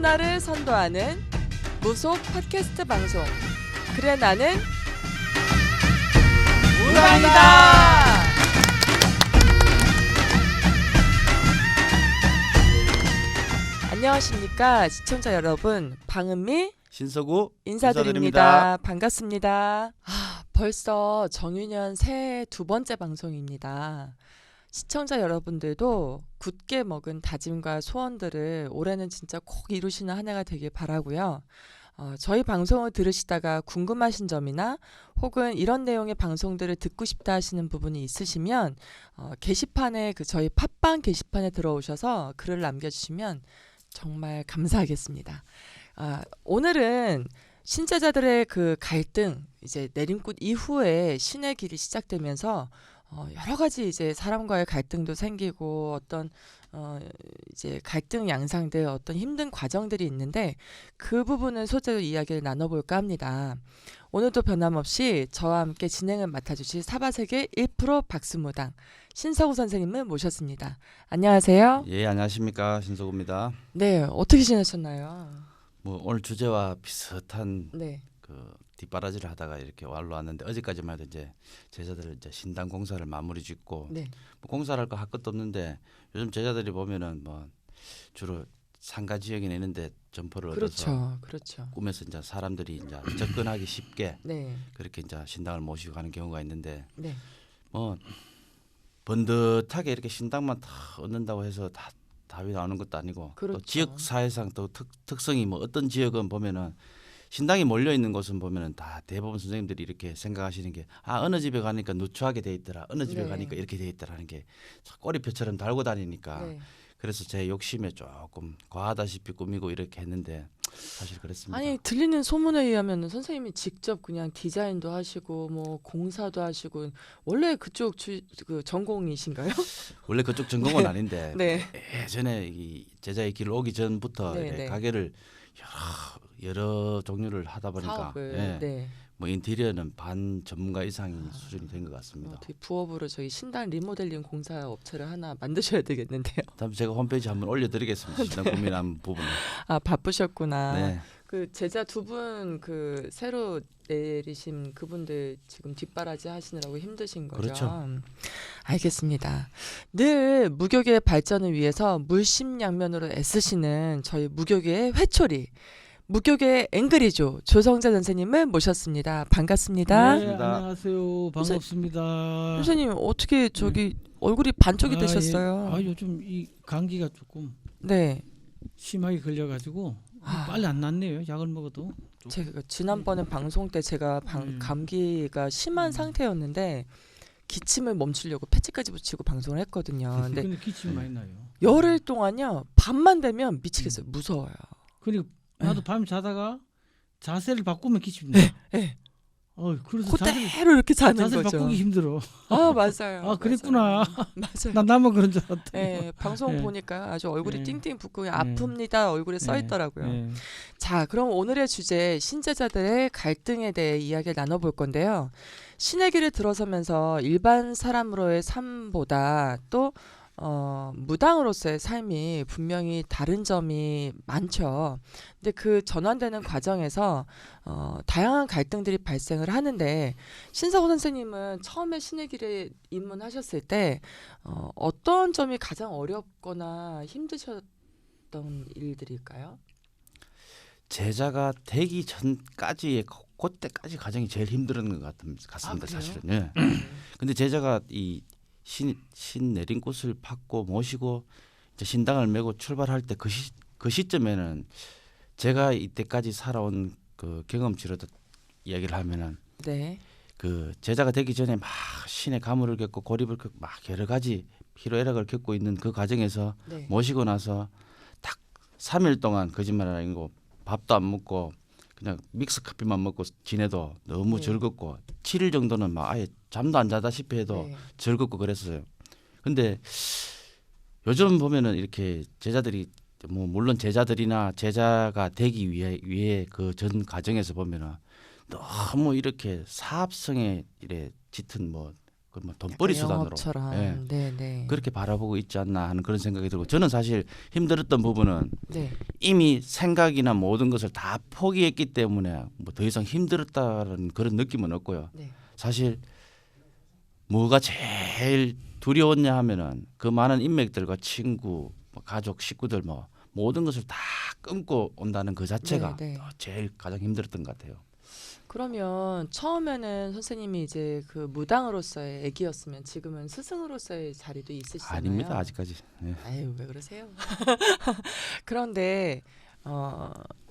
무문화를 선도하는 무속 팟캐스트 방송. 그래 나는 문화입니다. 안녕하십니까 시청자 여러분, 방은미 신서구 인사드립니다. 반갑습니다. 벌써 정유년 새해 두 번째 방송입니다. 시청자 여러분들도 굳게 먹은 다짐과 소원들을 올해는 진짜 꼭 이루시는 한 해가 되길 바라고요. 저희 방송을 들으시다가 궁금하신 점이나 혹은 이런 내용의 방송들을 듣고 싶다 하시는 부분이 있으시면 게시판에 저희 팟빵 게시판에 들어오셔서 글을 남겨주시면 정말 감사하겠습니다. 오늘은 신제자들의 그 갈등, 이제 내림꽃 이후에 신의 길이 시작되면서 여러 가지 이제 사람과의 갈등도 생기고 어떤 이제 갈등 양상들, 어떤 힘든 과정들이 있는데 그 부분을 소재로 이야기를 나눠볼까 합니다. 오늘도 변함없이 저와 함께 진행을 맡아주실 사바세계 1% 박수무당 신서구 선생님을 모셨습니다. 안녕하세요. 예, 안녕하십니까, 신서구입니다. 네, 어떻게 지내셨나요? 뭐 오늘 주제와 비슷한 네. 그 뒷바라지를 하다가 이렇게 왔는데 어제까지만 해도 이제 제자들 이제 신당 공사를 마무리 짓고 네. 뭐 공사를 할 거 할 것도 없는데 요즘 제자들이 보면은 뭐 주로 상가 지역에 내는데 점포를 얻어서 그렇죠. 꿈에서 이제 사람들이 이제 접근하기 쉽게 네. 그렇게 이제 신당을 모시고 가는 경우가 있는데 네. 뭐 번듯하게 이렇게 신당만 다 얻는다고 해서 다 답이 나오는 것도 아니고 그렇죠. 또 지역 사회상 또 특성이 뭐 어떤 지역은 보면은 신당이 몰려 있는 곳은 보면은 다 대부분 선생님들이 이렇게 생각하시는 게 어느 집에 가니까 누추하게 돼 있더라, 어느 집에 네. 가니까 이렇게 돼 있더라는 게 꼬리표처럼 달고 다니니까 네. 그래서 제 욕심에 조금 과하다시피 꾸미고 이렇게 했는데 사실 그랬습니다. 아니, 들리는 소문에 의하면 선생님이 직접 그냥 디자인도 하시고 뭐 공사도 하시고 원래 그쪽 그 전공이신가요? 원래 그쪽 전공은 아닌데 네. 예전에 이 제자의 길을 오기 전부터 네, 이렇게 네. 가게를 여러 종류를 하다 보니까 사업을 예, 네. 뭐 인테리어는 반 전문가 이상인 수준이 된 것 같습니다. 어떻게 부업으로 저희 신당 리모델링 공사 업체를 하나 만드셔야 되겠는데요. 다음 제가 홈페이지 한번 올려드리겠습니다. 신당 고민한 부분을. 바쁘셨구나. 네. 그 제자 두 분 그 새로 내리신 그분들 지금 뒷바라지 하시느라고 힘드신 거죠? 그렇죠. 알겠습니다. 늘 무교계의 발전을 위해서 물심양면으로 애쓰시는 저희 무교계의 회초리, 무교계의 앵그리조 조성재 선생님을 모셨습니다. 반갑습니다. 네, 안녕하세요. 반갑습니다. 선생님 어떻게 저기 얼굴이 반쪽이 되셨어요? 예. 요즘 이 감기가 조금 네. 심하게 걸려가지고 빨리 안 낫네요. 약을 먹어도. 제가 지난번에 방송 때 제가 감기가 심한 상태였는데 기침을 멈추려고 패치까지 붙이고 방송을 했거든요. 근데 근데 기침 많이 나요. 열흘 동안요 밤만 되면 미치겠어요. 무서워요. 그리고 나도 네. 밤 자다가 자세를 바꾸면 기침 나. 네. 그래서 그대로 이렇게 자는 자세를 거죠. 바꾸기 힘들어. 맞아요. 그랬구나. 맞아요. 난 나만 그런 줄 알았다. 네, 방송 네. 보니까 아주 얼굴이 네. 띵띵 붓고 아픕니다 얼굴에 써 있더라고요. 네. 자, 그럼 오늘의 주제 신제자들의 갈등에 대해 이야기를 나눠볼 건데요. 신의 길을 들어서면서 일반 사람으로의 삶보다 또 무당으로서의 삶이 분명히 다른 점이 많죠. 근데 그 전환되는 과정에서 다양한 갈등들이 발생을 하는데 신서구 선생님은 처음에 신의 길에 입문하셨을 때 어떤 점이 가장 어렵거나 힘드셨던 일들일까요? 제자가 되기 전까지의 그때까지 과정이 제일 힘든 것 같습니다. 그래요? 사실은. 예. 근데 제자가 이 신 내린 꽃을 받고 모시고 이제 신당을 메고 출발할 때 그 시점에는 제가 이때까지 살아온 그 경험치로 이야기를 하면은 네. 그 제자가 되기 전에 막 신의 가물을 겪고 고립을 겪고 막 여러 가지 희로애락을 겪고 있는 그 과정에서 네. 모시고 나서 딱 3일 동안 거짓말 아니고 밥도 안 먹고 그냥 믹스 커피만 먹고 지내도 너무 네. 즐겁고 7일 정도는 막 아예 잠도 안 자다시피 해도 네. 즐겁고 그랬어요. 근데 요즘 보면은 이렇게 제자들이 뭐 물론 제자들이나 제자가 되기 위해 그 전 과정에서 보면은 너무 이렇게 사업성에 이래 짙은 뭐 그뭐 돈벌이 수단으로 영업처럼. 예, 네네. 그렇게 바라보고 있지 않나 하는 그런 생각이 들고 저는 사실 힘들었던 부분은 네. 이미 생각이나 모든 것을 다 포기했기 때문에 뭐 더 이상 힘들었다는 그런 느낌은 없고요. 네. 사실 뭐가 제일 두려웠냐 하면은 그 많은 인맥들과 친구, 뭐 가족, 식구들 뭐 모든 것을 다 끊고 온다는 그 자체가 네, 네. 제일 가장 힘들었던 것 같아요. 그러면 처음에는 선생님이 이제 그 무당으로서의 애기였으면 지금은 스승으로서의 자리도 있으시잖아요. 아닙니다 아직까지. 예. 아유 왜 그러세요? 그런데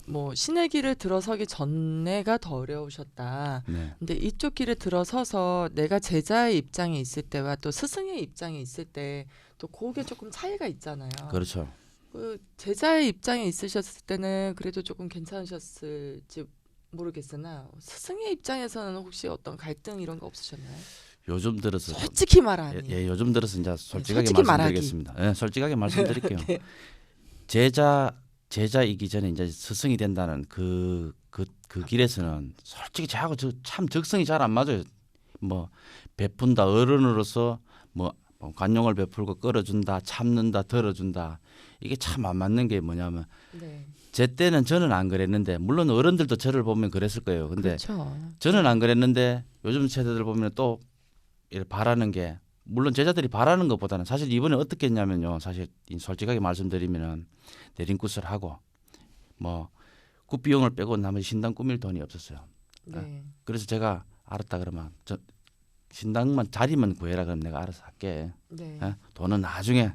뭐 신의 길을 들어서기 전에가 더 어려우셨다. 네. 근데 이쪽 길을 들어서서 내가 제자의 입장에 있을 때와 또 스승의 입장에 있을 때 또 그게 조금 차이가 있잖아요. 그렇죠. 그 제자의 입장에 있으셨을 때는 그래도 조금 괜찮으셨을지 모르겠으나 스승의 입장에서는 혹시 어떤 갈등 이런 거 없으셨나요? 요즘 들어서 솔직히 말하니. 요즘 들어서 이제 솔직하게 솔직히 말씀드리겠습니다. 예, 솔직하게 말씀드릴게요. 네. 제자이기 전에 이제 스승이 된다는 그 길에서는 솔직히 저하고 참 적성이 잘 안 맞아요. 뭐 베푼다 어른으로서 뭐 관용을 베풀고 끌어준다, 참는다, 들어준다. 이게 참 안 맞는 게 뭐냐면 네. 제 때는 저는 안 그랬는데 물론 어른들도 저를 보면 그랬을 거예요. 근데 그렇죠. 저는 안 그랬는데 요즘 세대들 보면 또 이렇게 바라는 게 물론 제자들이 바라는 것보다는 사실 이번에 어떻게 했냐면요. 사실 솔직하게 말씀드리면은 내린굿을 하고 뭐 굿비용을 빼고 나머지 신당 꾸밀 돈이 없었어요. 네. 그래서 제가 알았다 그러면 저 신당만 자리만 구해라 그러면 내가 알아서 할게. 네. 예? 돈은 나중에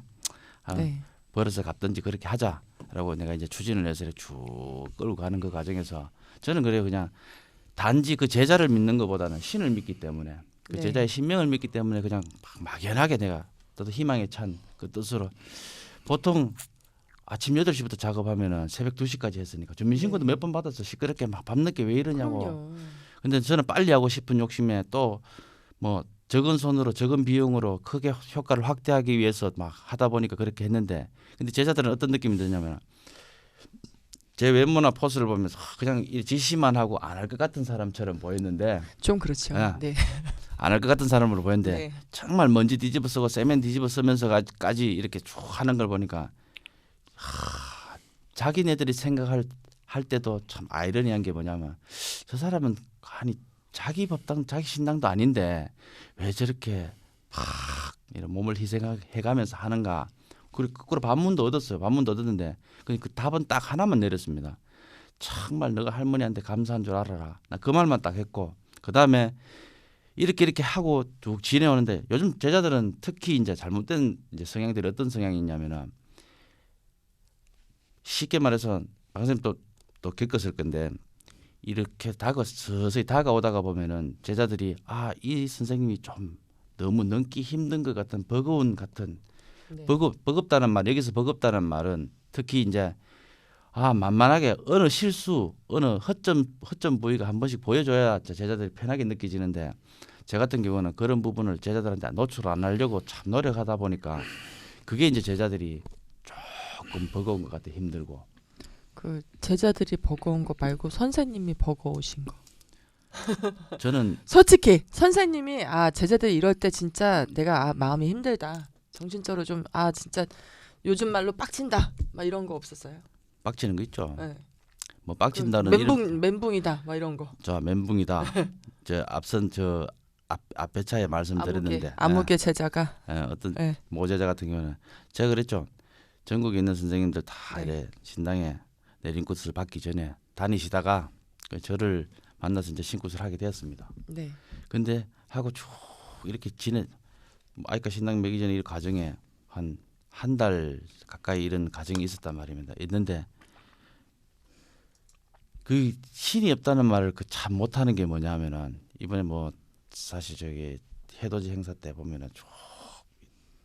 네. 벌어서 갚든지 그렇게 하자라고 내가 이제 추진을 해서 이렇게 쭉 끌고 가는 그 과정에서 저는 그래요. 그냥 단지 그 제자를 믿는 것보다는 신을 믿기 때문에 그 네. 제자의 신명을 믿기 때문에 그냥 막연하게 내가 또 희망에 찬 그 뜻으로 보통 아침 8시부터 작업하면은 새벽 2시까지 했으니까 주민신고도 네. 몇 번 받아서 시끄럽게 막 밤늦게 왜 이러냐고. 그럼요. 근데 저는 빨리 하고 싶은 욕심에 또 뭐 적은 손으로 적은 비용으로 크게 효과를 확대하기 위해서 막 하다 보니까 그렇게 했는데 근데 제자들은 어떤 느낌이 드냐면 제 외모나 포스를 보면서 그냥 이 지시만 하고 안 할 것 같은 사람처럼 보였는데 좀 그렇죠. 예. 네. 안 할 것 같은 사람으로 보였는데 네. 정말 먼지 뒤집어 쓰고 세면 뒤집어 쓰면서까지 이렇게 쭉 하는 걸 보니까 자기네들이 생각할 때도 참 아이러니한 게 뭐냐면 저 사람은 아니 자기 법당 자기 신당도 아닌데 왜 저렇게 막 이런 몸을 희생해가면서 하는가. 그리고 거꾸로 반문도 얻었어요. 반문도 얻었는데 그 답은 딱 하나만 내렸습니다. 정말 너가 할머니한테 감사한 줄 알아라. 나 그 말만 딱 했고 그 다음에 이렇게 하고 쭉 지내오는데 요즘 제자들은 특히 이제 잘못된 이제 성향들이 어떤 성향이 있냐면은 쉽게 말해서 박 선생님 또 겪었을 건데 이렇게 서서히 다가오다가 보면은 제자들이 이 선생님이 좀 너무 넘기 힘든 것 같은 버거운 같은 네. 버겁다는 말 여기서 버겁다는 말은 특히 이제 만만하게 어느 실수 어느 허점 부위가 한 번씩 보여줘야 제자들이 편하게 느껴지는데 제 같은 경우는 그런 부분을 제자들한테 노출 안 하려고 참 노력하다 보니까 그게 이제 제자들이 조금 버거운 것 같아 힘들고 그 제자들이 버거운 거 말고 선생님이 버거우신 거. 저는 솔직히 선생님이 제자들이 이럴 때 진짜 내가 마음이 힘들다. 정신적으로 좀 진짜 요즘 말로 빡친다. 막 이런 거 없었어요. 빡치는 거 있죠. 네. 뭐 빡친다는 멘붕이다. 막 이런 거. 저 멘붕이다. 저 앞선 앞에 차에 말씀드렸는데 암흑의 제자가 어떤 네. 모제자 같은 경우는 제가 그랬죠. 전국에 있는 선생님들 다 네. 이래 신당에 내린굿을 받기 전에 다니시다가 저를 만나서 이제 신굿을 하게 되었습니다. 네. 근데 하고 쭉 이렇게 아이까 신당 매기 전에 이 과정에 한 달 가까이 이런 과정이 있었단 말입니다. 있는데 그 신이 없다는 말을 참 못하는 게 뭐냐면은 이번에 뭐 사실 저기 해돋이 행사 때 보면은 쭉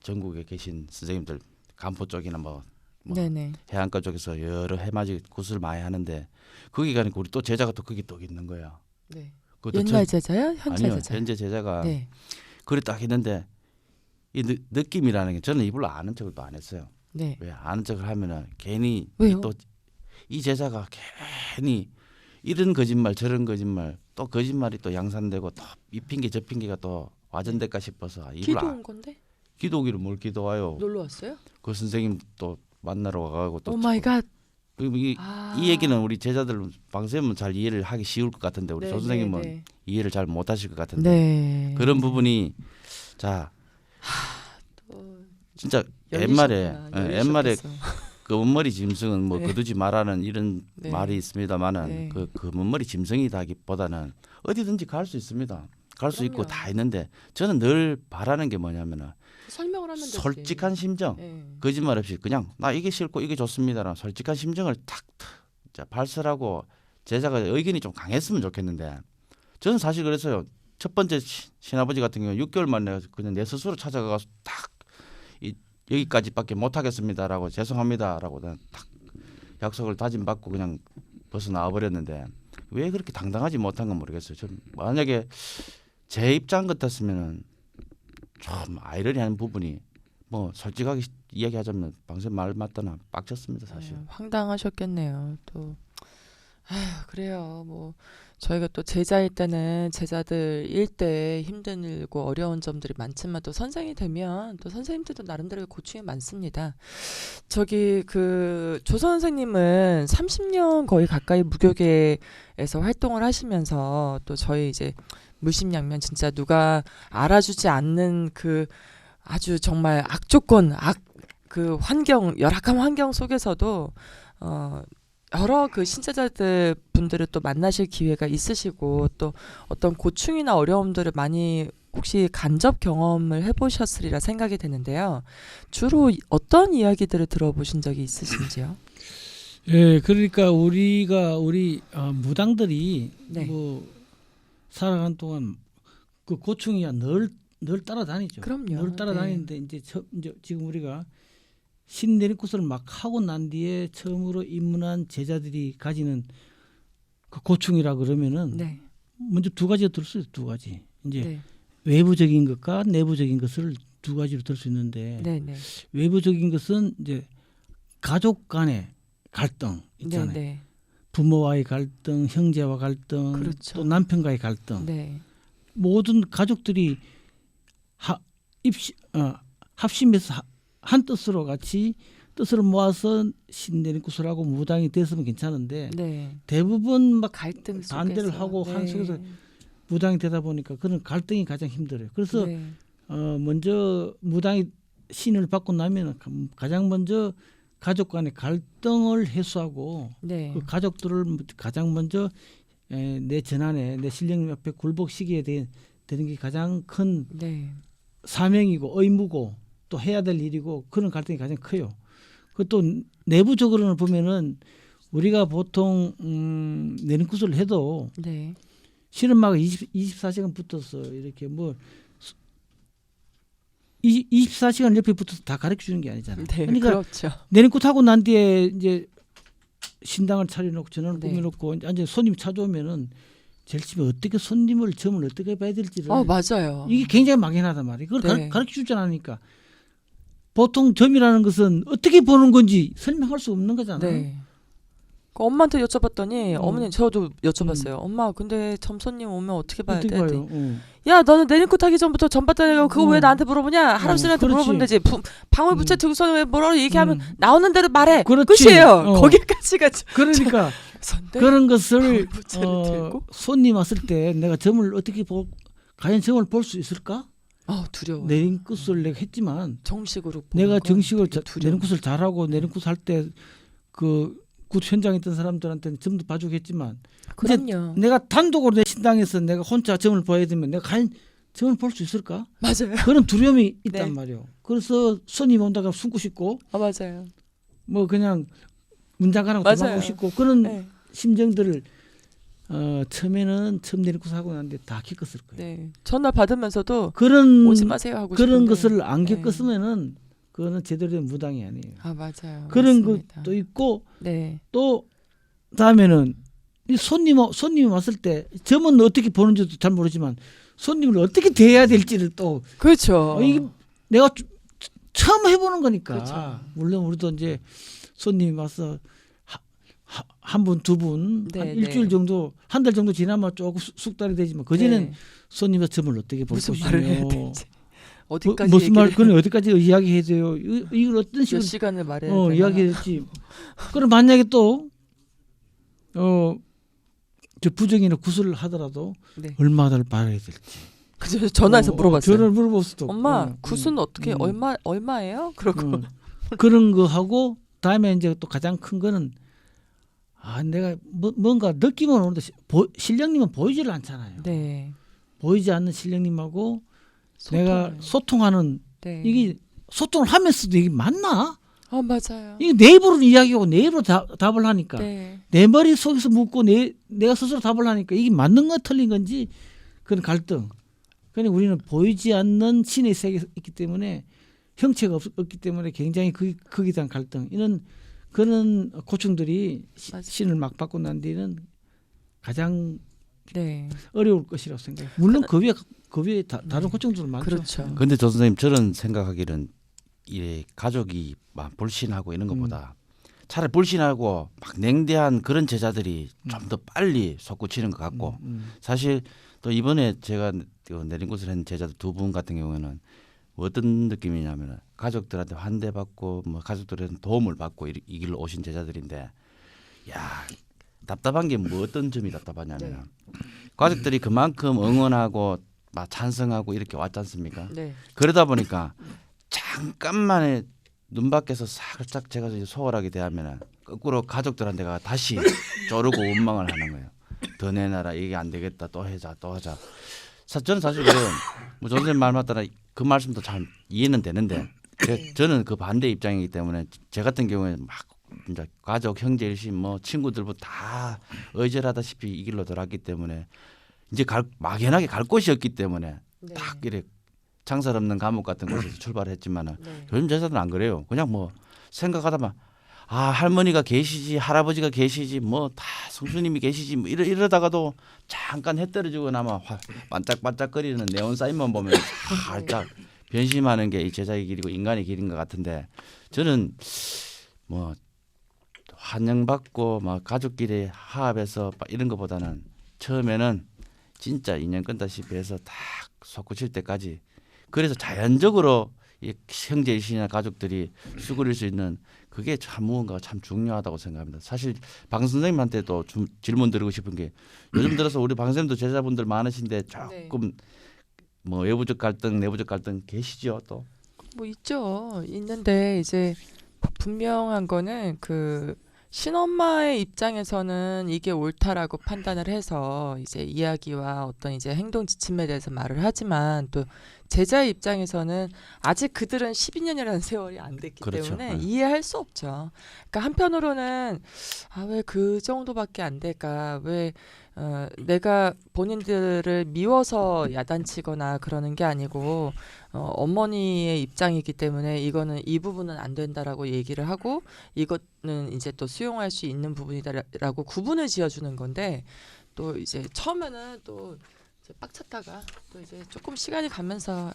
전국에 계신 선생님들 간포 쪽이나 뭐 네네. 해안가 쪽에서 여러 해맞이 굿을 많이 하는데 거기 가니까 우리 또 제자가 또 거기 또 있는 거야. 네. 그것도 옛날 제자요? 현재 아니요 제자? 현재 제자가 네. 그래 딱 했는데 이 느낌이라는 게 저는 이불로 아는 척을 또 안 했어요. 네. 왜 아는 척을 하면은 괜히 왜요? 또 이 제자가 괜히 이런 거짓말 저런 거짓말 또 거짓말이 또 양산되고 또 이 핑계 저 핑계가 또 와전될까 싶어서 이걸 기도 온 건데 기도기를 뭘 기도와요. 놀러 왔어요? 그 선생님 또 만나러 가고 또 오 마이 갓. 이, 이 얘기는 우리 제자들 방쌤은 잘 이해를 하기 쉬울 것 같은데 우리 조 선생님은 이해를 잘 못하실 것 같은데 네. 그런 부분이 자 또 진짜 열리셨구나. 옛말에 열리셨겠어. 검은머리 짐승은 뭐 네. 거두지 말라는 이런 네. 말이 있습니다만은 네. 그 검은머리 짐승이다기보다는 어디든지 갈 수 있습니다. 갈 수 있고 그럼요. 다 있는데 저는 늘 바라는 게 뭐냐면은 설명을 하면 되지. 솔직한 심정, 네. 거짓말 없이 그냥 나 이게 싫고 이게 좋습니다라는 솔직한 심정을 탁 발설하고 제자가 의견이 좀 강했으면 좋겠는데 저는 사실 그래서요. 첫 번째 신아버지 같은 경우 6개월 만에 그냥 내 스스로 찾아가서 딱 여기까지밖에 못 하겠습니다라고 죄송합니다라고 딱 약속을 다짐받고 그냥 벗어 나와 버렸는데 왜 그렇게 당당하지 못한 건 모르겠어요. 좀 만약에 제 입장 같았으면은 좀 아이러니한 부분이 뭐 솔직하게 이야기하자면 방금 말 맞다나 빡쳤습니다 사실. 황당하셨겠네요. 또 아휴, 그래요. 뭐 저희가 또 제자일 때는 제자들 일때 힘들고 어려운 점들이 많지만 또 선생이 되면 또 선생님들도 나름대로 고충이 많습니다. 저기 그 조 선생님은 30년 거의 가까이 무교계에서 활동을 하시면서 또 저희 이제 물심양면 진짜 누가 알아주지 않는 그 아주 정말 악조건 그 환경 열악한 환경 속에서도 여러 그 신자자들 분들을 또 만나실 기회가 있으시고 또 어떤 고충이나 어려움들을 많이 혹시 간접 경험을 해보셨으리라 생각이 되는데요. 주로 어떤 이야기들을 들어보신 적이 있으신지요? 예, 그러니까 우리 무당들이 네. 뭐 살아가는 동안 그 고충이 늘 따라다니죠. 그럼요. 늘 따라다니는데 이제 지금 우리가 신내림굿을 막 하고 난 뒤에 처음으로 입문한 제자들이 가지는 그 고충이라 그러면은 네. 먼저 두 가지가 들 수 있어요. 두 가지. 이제 네. 외부적인 것과 내부적인 것을 두 가지로 들 수 있는데 네. 네. 외부적인 것은 이제 가족 간의 갈등 있잖아요. 네. 네. 부모와의 갈등, 형제와 갈등, 그렇죠. 또 남편과의 갈등. 네. 모든 가족들이 합심해서 한 뜻으로 같이 뜻을 모아서 신내림굿을 하고 무당이 됐으면 괜찮은데 네. 대부분 막 갈등 속에서 반대를 하고 한 속에서 무당이 되다 보니까 그런 갈등이 가장 힘들어요. 그래서 네. 먼저 무당이 신을 받고 나면 가장 먼저 가족 간의 갈등을 해소하고 네. 그 가족들을 가장 먼저 내 전안에 내 신령님 앞에 굴복시키게 되는 게 가장 큰 네. 사명이고 의무고 또 해야 될 일이고 그런 갈등이 가장 커요. 그것도 내부적으로는 보면은 우리가 보통 내림굿을 해도 네. 실은 24시간 붙어서 이렇게 뭐 24시간 옆에 붙어서 다 가르쳐 주는 게 아니잖아요. 네. 그러니까 그렇죠. 내림굿 하고 난 뒤에 이제 신당을 차려놓고 전원을 네. 꾸며놓고 이제 손님 찾아오면은 제일 처음에 어떻게 손님을 점을 어떻게 봐야 될지를 맞아요. 이게 굉장히 막연하단 말이에요. 그걸 네. 가르쳐 주지 않으니까 보통 점이라는 것은 어떻게 보는 건지 설명할 수 없는 거잖아요. 네. 그 엄마한테 여쭤봤더니 어. 어머니 저도 여쭤봤어요. 엄마 근데 점손님 오면 어떻게 봐야 어떻게 돼? 봐요? 야 너는 내림굿 하기 전부터 점 봤다고 그거 왜 어. 나한테 물어보냐? 할아버지한테 그렇지. 물어보면 되지. 방울 부채 들고서 왜 뭐라고 얘기하면 나오는 대로 말해. 그렇지. 끝이에요. 거기까지가 그러니까 선대? 그런 것을 부채를 들고? 손님 왔을 때 내가 점을 어떻게 과연 점을 볼 수 있을까? 두려워. 내림굿을 내가 했지만 정식으로 내가 보는 건 정식으로 되게 두려워. 내림굿을 잘하고 내림굿 할 때 그 굿 현장에 있던 사람들한테는 점도 봐주고 했지만 그럼요. 내가 단독으로 내 신당에서 내가 혼자 점을 봐야 되면 내가 과연 점을 볼 수 있을까? 맞아요. 그런 두려움이 있단 네. 말이에요. 그래서 손님 온다가 숨고 싶고 맞아요. 뭐 그냥 문장가라고 맞아요. 도망가고 싶고 그런 네. 심정들을 처음에는 처음 내림굿 하고 났는데 다 겪었을 거예요. 네. 전화 받으면서도 그런 오지 마세요 하고 그런 싶은데. 것을 안 네. 겪었으면은 그거는 제대로 된 무당이 아니에요. 맞아요. 그런 맞습니다. 것도 있고 네. 또 다음에는 이 손님이 왔을 때 점은 어떻게 보는지도 잘 모르지만 손님을 어떻게 대해야 될지를 또 그렇죠. 이게 내가 처음 해보는 거니까 그렇죠. 물론 우리도 이제 손님이 와서 한 분, 두 분, 네, 한 네. 일주일 정도, 한 달 정도 지나면 조금 숙달이 되지만 그전엔 네. 손님의 점을 어떻게 볼 무슨 것이며 말을 해야 될지 어디까지 무슨 말 얘기를 그건 어디까지 이야기해야 돼요. 이걸 어떤 몇 식으로 시간을 말해야 되나? 이야기했지. 그럼 만약에 또 저 부정이나 구술을 하더라도 네. 얼마를 받아야 될지. 그래서 전화해서 물어봤어요. 전화를 물어볼 수도 없고. 엄마 굿은 어떻게 얼마예요? 그러고 그런 거 하고 다음에 이제 또 가장 큰 거는 내가 뭔가 느낌은 오는데 신령님은 보이지를 않잖아요. 네. 보이지 않는 신령님하고 소통을. 내가 소통하는 네. 이게 소통을 하면서도 이게 맞나? 맞아요. 이게 내 입으로 이야기하고 내 입으로 답을 하니까 네. 내 머리 속에서 묻고 내가 스스로 답을 하니까 이게 맞는 건 틀린 건지 그런 갈등. 그러니까 우리는 보이지 않는 신의 세계에 있기 때문에 형체가 없기 때문에 굉장히 거기에 대한 갈등 이런 그런 고충들이 맞아요. 신을 막 받고 난 뒤에는 가장 네. 어려울 것이라고 생각해요. 물론 그 위에 다른 고충들도 많죠. 그렇죠. 근데 조 선생님 저는 생각하기는 이 가족이 막 불신하고 이런 것보다 차라리 불신하고 막 냉대한 그런 제자들이 좀 더 빨리 솟구치는 것 같고 사실 또 이번에 제가 내린 곳을 한 제자들 두 분 같은 경우에는 어떤 느낌이냐면 가족들한테 환대받고 뭐 가족들한테 도움을 받고 이 길로 오신 제자들인데 야 답답한 게 뭐 어떤 점이 답답하냐면 가족들이 그만큼 응원하고 막 찬성하고 이렇게 왔지 않습니까? 네. 그러다 보니까 잠깐만에 눈 밖에서 살짝 제가 이제 소홀하게 대하면 거꾸로 가족들한테가 다시 조르고 원망을 하는 거예요. 더 내놔라 이게 안 되겠다 또 하자 또 하자. 저는 사실 그래요. 뭐 선생님 말 맞다라 그 말씀도 잘 이해는 되는데 저는 그 반대 입장이기 때문에 제 같은 경우에는 막 이제 가족 형제 일심 뭐 친구들부터 다 의절하다시피 이 길로 들어왔기 때문에 이제 막연하게 갈 곳이 없기 때문에 네. 딱 이렇게 창살 없는 감옥 같은 곳에서 출발했지만은 네. 요즘 제자들은 안 그래요. 그냥 뭐 생각하다만 할머니가 계시지 할아버지가 계시지 뭐 다 성수님이 계시지 뭐 이러다가도 잠깐 해 떨어지고 나면 반짝반짝거리는 네온 사인만 보면 살짝 변심하는 게 이 제자의 길이고 인간의 길인 것 같은데 저는 뭐 환영받고 막 가족끼리 화합해서 이런 것보다는 처음에는 진짜 인연 끊다시피 해서 딱 솟구칠 때까지 그래서 자연적으로 이 형제이시나 가족들이 수그릴 수 있는 그게 참 무언가가 참 중요하다고 생각합니다. 사실 방 선생님한테도 좀 질문 드리고 싶은 게 요즘 들어서 우리 방 선생님도 제자분들 많으신데 조금 뭐 외부적 갈등, 내부적 갈등 계시죠 또? 뭐 있죠. 있는데 이제 분명한 거는 그 신엄마의 입장에서는 이게 옳다라고 판단을 해서 이제 이야기와 어떤 이제 행동 지침에 대해서 말을 하지만 또 제자의 입장에서는 아직 그들은 12년이라는 세월이 안 됐기 그렇죠. 때문에 네. 이해할 수 없죠. 그러니까 한편으로는 왜 그 정도밖에 안 될까? 왜 내가 본인들을 미워서 야단치거나 그러는 게 아니고 어머니의 입장이기 때문에 이거는 이 부분은 안 된다라고 얘기를 하고 이거는 이제 또 수용할 수 있는 부분이다라고 구분을 지어주는 건데 또 이제 처음에는 또 이제 빡쳤다가 또 이제 조금 시간이 가면서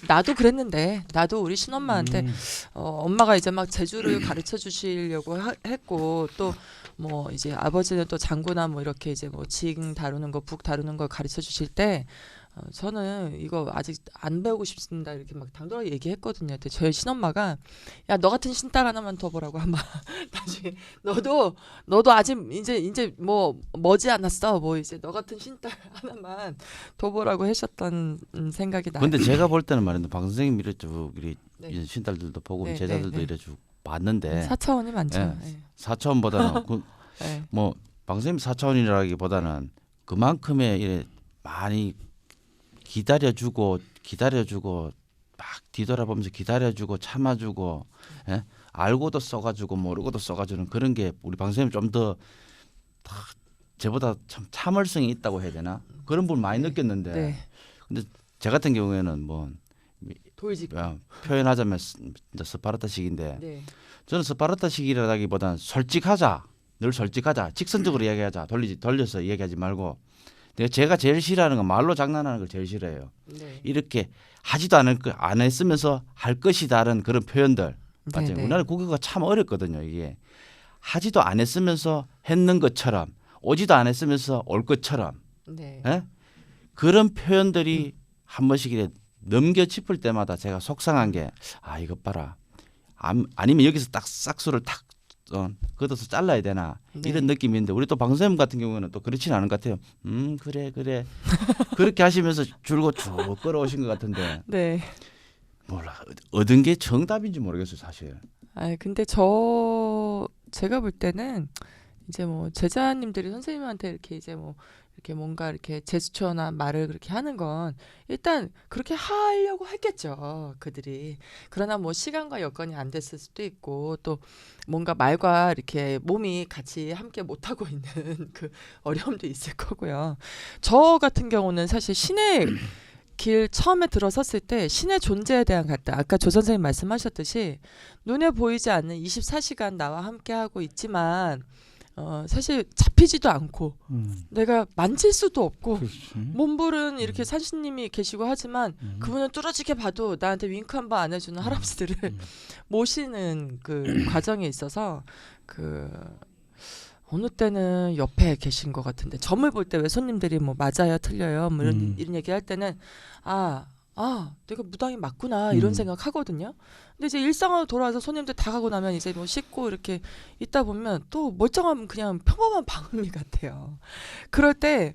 나도 그랬는데 나도 우리 신엄마한테 엄마가 이제 막 제주를 가르쳐 주시려고 했고 또 뭐 이제 아버지는 또 장구나 뭐 이렇게 이제 뭐 징 다루는 거 북 다루는 거 가르쳐 주실 때 저는 이거 아직 안 배우고 싶습니다 이렇게 막 당돌하게 얘기했거든요. 근데 저희 신엄마가 야 너 같은 신딸 하나만 더 보라고 아마 나중에 너도 아직 이제 뭐 머지 않았어 뭐 이제 너 같은 신딸 하나만 더 보라고 하셨던 생각이 나요. 근데 제가 볼 때는 말인데 방 선생님 이래 쭉 네. 신딸들도 보고 네, 제자들도 네, 네. 이래 쭉 봤는데 4차원이 많죠. 예. 네. 4차원보다는 네. 뭐 방선생님 4차원이라기보다는 그만큼의 이래 많이 기다려주고 막 뒤돌아보면서 기다려주고 참아주고 알고도 써가지고 모르고도 써가주는 그런 게 우리 방선생님 좀 더 저보다 참 참을성이 있다고 해야 되나 그런 부분 많이 느꼈는데 네. 근데 제 같은 경우에는 뭐 돌직. 표현하자면 이제 스파르타식인데 네. 저는 스파르타식이라기보다는 솔직하자 늘 솔직하자 직선적으로 이야기하자 돌려서 이야기하지 말고 제가 제일 싫어하는 건 말로 장난하는 걸 제일 싫어해요. 네. 이렇게 하지도 안 했으면서 할 것이 다른 그런 표현들 맞죠? 네, 네. 우리나라 국어가 참 어렵거든요. 이게 하지도 안 했으면서 했는 것처럼 오지도 안 했으면서 올 것처럼 네. 예? 그런 표현들이 한 번씩 이렇게 넘겨 짚을 때마다 제가 속상한 게 이것 봐라. 아니면 여기서 딱 싹수를 탁 걷어서 잘라야 되나 네. 이런 느낌이 있는데 우리 또 방송님 같은 경우는 또 그렇지는 않은 것 같아요. 그래 그렇게 하시면서 줄고 쭉 끌어오신 것 같은데 네. 몰라 얻은 게 정답인지 모르겠어요 사실. 근데 제가 볼 때는 이제 뭐 제자님들이 선생님한테 이렇게 이제 뭐 이렇게 뭔가 이렇게 제스처나 말을 그렇게 하는 건 일단 그렇게 하려고 했겠죠, 그들이. 그러나 뭐 시간과 여건이 안 됐을 수도 있고 또 뭔가 말과 이렇게 몸이 같이 함께 못 하고 있는 그 어려움도 있을 거고요. 저 같은 경우는 사실 신의 길 처음에 들어섰을 때 신의 존재에 대한 갈등, 아까 조 선생님 말씀하셨듯이 눈에 보이지 않는 24시간 나와 함께 하고 있지만 사실 잡히지도 않고 내가 만질 수도 없고 그렇지. 몸부른 이렇게 산신님이 계시고 하지만 그분은 뚫어지게 봐도 나한테 윙크 한 번 안 해주는 할아버지들을 모시는 그 과정에 있어서 그 어느 때는 옆에 계신 것 같은데 점을 볼 때 왜 손님들이 뭐 맞아요 틀려요 뭐 이런 얘기할 때는 내가 무당이 맞구나 이런 생각하거든요. 근데 이제 일상으로 돌아와서 손님들 다 가고 나면 이제 뭐 씻고 이렇게 있다 보면 또 멀쩡한 그냥 평범한 방음이 같아요. 그럴 때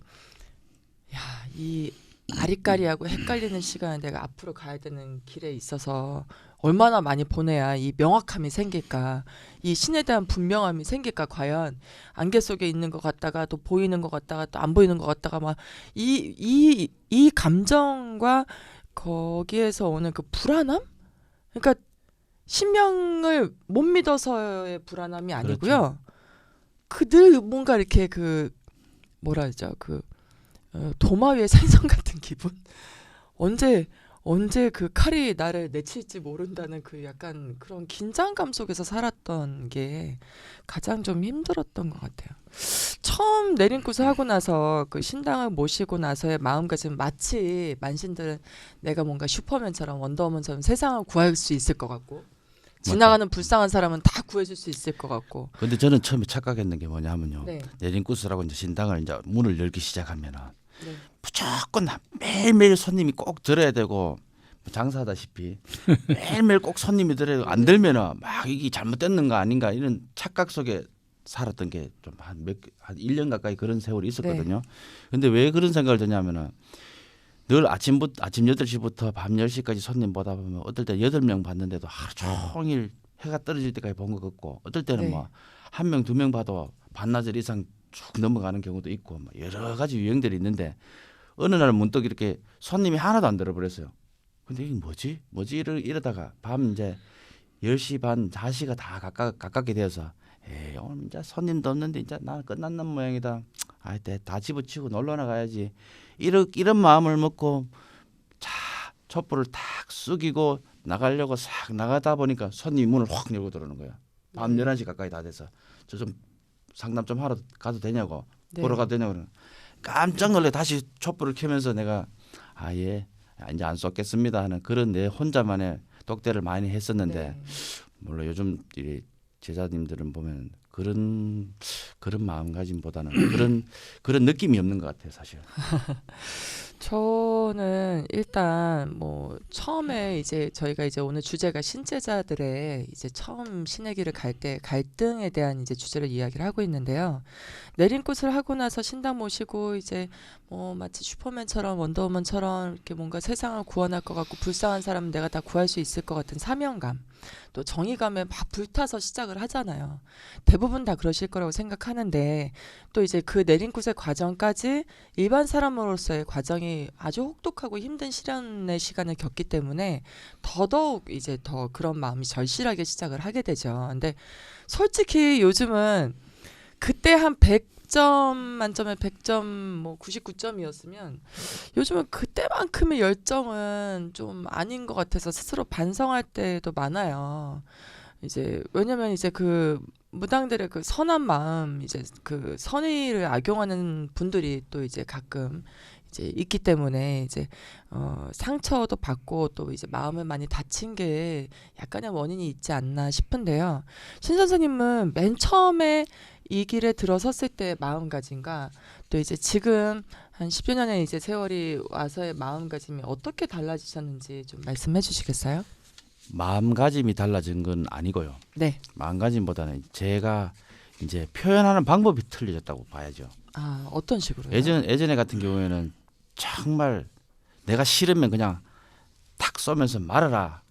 이 아리까리하고 헷갈리는 시간에 내가 앞으로 가야 되는 길에 있어서 얼마나 많이 보내야 이 명확함이 생길까, 이 신에 대한 분명함이 생길까. 과연 안개 속에 있는 것 같다가 또 보이는 것 같다가 또 안 보이는 것 같다가 막 이 감정과 거기에서 오는 그 불안함? 그러니까 신명을 못 믿어서의 불안함이 아니고요. 늘 뭔가 이렇게 그 뭐라 하죠? 그 도마 위의 생선 같은 기분. 언제 그 칼이 나를 내칠지 모른다는 그 약간 그런 긴장감 속에서 살았던 게 가장 좀 힘들었던 것 같아요. 처음 내린굿을 하고 나서 그 신당을 모시고 나서의 마음가짐, 마치 만신들은 내가 뭔가 슈퍼맨처럼 원더우먼처럼 세상을 구할 수 있을 것 같고 지나가는 불쌍한 사람은 다 구해줄 수 있을 것 같고. 근데 저는 처음에 착각했는 게 뭐냐면요. 네. 내린굿을 이제 신당을 이제 문을 열기 시작하면은 네. 무조건 매일매일 손님이 꼭 들어야 되고 장사하다시피 매일매일 꼭 손님이 들어야 되고 안 들면은 막 이게 잘못됐는 거 아닌가 이런 착각 속에 살았던 게 좀 한 1년 가까이 그런 세월이 있었거든요. 근데 왜 그런 생각을 드냐면은 늘 아침 8시부터 밤 10시까지 손님 보다 보면 어떨 때 8명 봤는데도 하루 종일 해가 떨어질 때까지 본 것 같고 어떨 때는 네. 뭐 1명 2명 봐도 반나절 이상 쭉 넘어가는 경우도 있고 뭐 여러 가지 유형들이 있는데 어느 날 문득 이렇게 손님이 하나도 안 들어버렸어요. 근데 이게 뭐지 이러다가 밤 이제 10시 반 4시가 다 가깝게 되어서 오늘 이제 손님도 없는데 이제 나 끝났는 모양이다. 다 집어치우고 놀러 나가야지. 이런 마음을 먹고 촛불을 탁 숙이고 나가려고 싹 나가다 보니까 손님이 문을 확 열고 들어오는 거야. 밤 11시 가까이 다 돼서 저 좀 상담 좀 하러 가도 되냐고 보러 가도 되냐고 그러는. 깜짝 놀래 다시 촛불을 켜면서 내가 이제 안 쏟겠습니다 하는 그런 내 혼자만의 독대를 많이 했었는데 네. 물론 요즘 이 제자님들은 보면 그런 마음가짐보다는 그런 느낌이 없는 것 같아요 사실. 저는 일단 뭐 처음에 이제 저희가 이제 오늘 주제가 신제자들의 이제 처음 신의 길을 갈 때 갈등에 대한 이제 주제를 이야기를 하고 있는데요. 내린굿을 하고 나서 신당 모시고 이제 뭐 마치 슈퍼맨처럼 원더우먼처럼 이렇게 뭔가 세상을 구원할 것 같고 불쌍한 사람은 내가 다 구할 수 있을 것 같은 사명감, 또 정의감에 막 불타서 시작을 하잖아요. 대부분 다 그러실 거라고 생각하는데 또 이제 그 내린굿의 과정까지 일반 사람으로서의 과정이 아주 혹독하고 힘든 시련의 시간을 겪기 때문에 더더욱 이제 더 그런 마음이 절실하게 시작을 하게 되죠. 근데 솔직히 요즘은 그때 한 100점 만점에 100점 뭐 99점이었으면 요즘은 그때만큼의 열정은 좀 아닌 것 같아서 스스로 반성할 때도 많아요. 이제 왜냐면 이제 그 무당들의 그 선한 마음, 이제 그 선의를 악용하는 분들이 또 이제 가끔 이제 있기 때문에 이제 상처도 받고 또 이제 마음을 많이 다친 게 약간의 원인이 있지 않나 싶은데요. 신 선생님은 맨 처음에 이 길에 들어섰을 때의 마음가짐과 또 이제 지금 한 10여 년의 이제 세월이 와서의 마음가짐이 어떻게 달라지셨는지 좀 말씀해 주시겠어요? 마음가짐이 달라진 건 아니고요. 네. 마음가짐보다는 제가 이제 표현하는 방법이 틀려졌다고 봐야죠. 아, 어떤 식으로요? 예전에 같은 경우에는 정말 내가 싫으면 그냥 탁 쏘면서 말아라.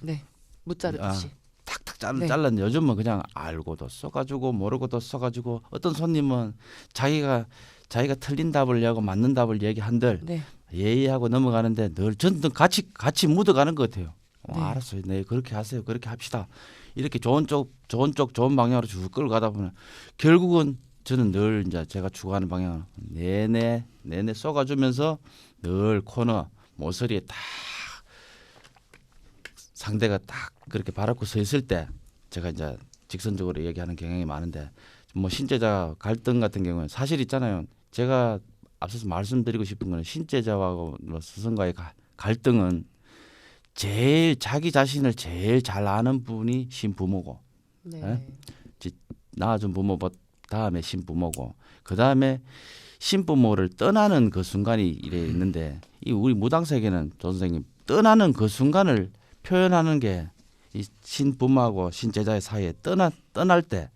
네. 못 자르듯이. 탁탁 네. 잘랐는데 요즘은 그냥 알고도 써가지고 모르고도 써가지고 어떤 손님은 자기가 틀린 답을 얘기하고 맞는 답을 얘기한들 네. 예의하고 넘어가는데 늘 전부 같이 묻어가는 것 같아요. 네. 알았어요. 네 그렇게 하세요. 그렇게 합시다. 이렇게 좋은 방향으로 쭉 끌고 가다 보면 결국은 저는 늘 이제 제가 추구하는 방향은 내내 쏘가주면서 늘 코너 모서리에 딱 상대가 딱 그렇게 바라고 서 있을 때 제가 이제 직선적으로 얘기하는 경향이 많은데 뭐 신제자 갈등 같은 경우는 사실 있잖아요. 제가 앞서서 말씀드리고 싶은 거는 신제자와 스승과의 갈등은 제일 자기 자신을 제일 잘 아는 분이 신부모고 네. 낳아준 부모 다음에 신부모고 그 다음에 신부모를 떠나는 그 순간이 이래 있는데 이 우리 무당 세계는 조 선생님 떠나는 그 순간을 표현하는 게 이 신부모하고 신제자의 사이에 떠날 때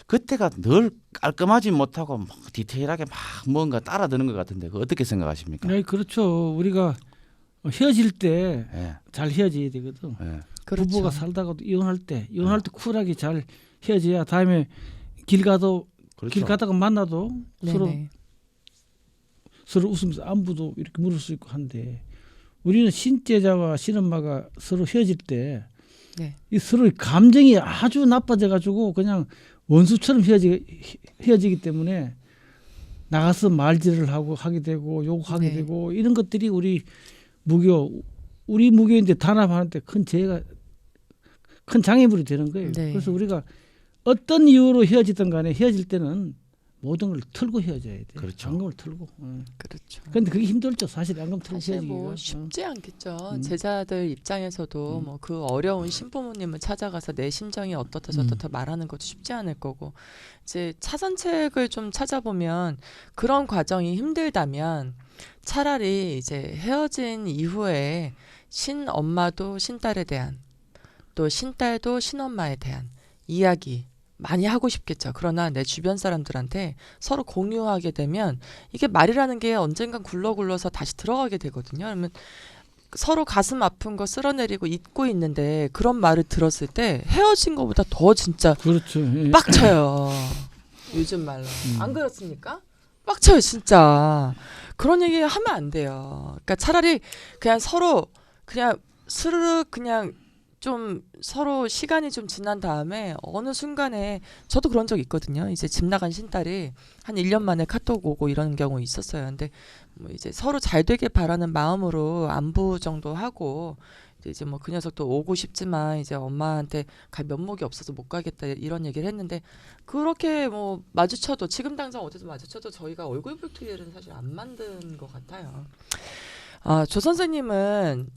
그때가 늘 깔끔하지 못하고 막 디테일하게 막 뭔가 따라드는 것 같은데 그 어떻게 생각하십니까? 네, 그렇죠. 우리가 헤어질 때 잘 예, 헤어져야 되거든. 예. 그렇죠. 부부가 살다가도 이혼할 때 쿨하게 잘 헤어져야 다음에 길 가다가 그렇죠. 만나도 네네. 서로 웃으면서 안부도 이렇게 물을 수 있고 한데 우리는 신제자와 신엄마가 서로 헤어질 때 네. 이 서로의 감정이 아주 나빠져 가지고 그냥 원수처럼 헤어지기 때문에 나가서 말질을 하게 되고 욕하게 네. 되고 이런 것들이 우리 무교인데 단합하는데 큰 장애물이 되는 거예요. 네. 그래서 우리가 어떤 이유로 헤어지든 간에 헤어질 때는 모든 걸 털고 헤어져야 돼. 그렇죠. 앙금을 털고. 그렇죠. 근데 그게 힘들죠. 사실 앙금 털고 사실 헤어지기가. 뭐 쉽지 않겠죠. 음. 제자들 입장에서도 뭐 그 어려운 신부모님을 찾아가서 내 심정이 어떻다 저떻다 말하는 것도 쉽지 않을 거고 이제 차선책을 좀 찾아보면 그런 과정이 힘들다면 차라리 이제 헤어진 이후에 신엄마도 신딸에 대한 또 신딸도 신엄마에 대한 이야기 많이 하고 싶겠죠. 그러나 내 주변 사람들한테 서로 공유하게 되면 이게 말이라는 게 언젠간 굴러서 다시 들어가게 되거든요. 그러면 서로 가슴 아픈 거 쓸어내리고 잊고 있는데 그런 말을 들었을 때 헤어진 것보다 더 진짜 그렇죠. 예. 빡쳐요. 요즘 말로. 안 그렇습니까? 빡쳐요, 진짜. 그런 얘기 하면 안 돼요. 그러니까 차라리 그냥 서로 그냥 스르륵 그냥 좀 서로 시간이 좀 지난 다음에 어느 순간에 저도 그런 적 있거든요. 이제 집 나간 신딸이 한 1년 만에 카톡 오고 이런 경우 있었어요. 근데 뭐 이제 서로 잘 되길 바라는 마음으로 안부 정도 하고 이제 뭐 그 녀석도 오고 싶지만 이제 엄마한테 갈 면목이 없어서 못 가겠다 이런 얘기를 했는데 그렇게 뭐 마주쳐도 지금 당장 어디서 마주쳐도 저희가 얼굴 붉히기는 사실 안 만든 것 같아요. 아, 조 선생님은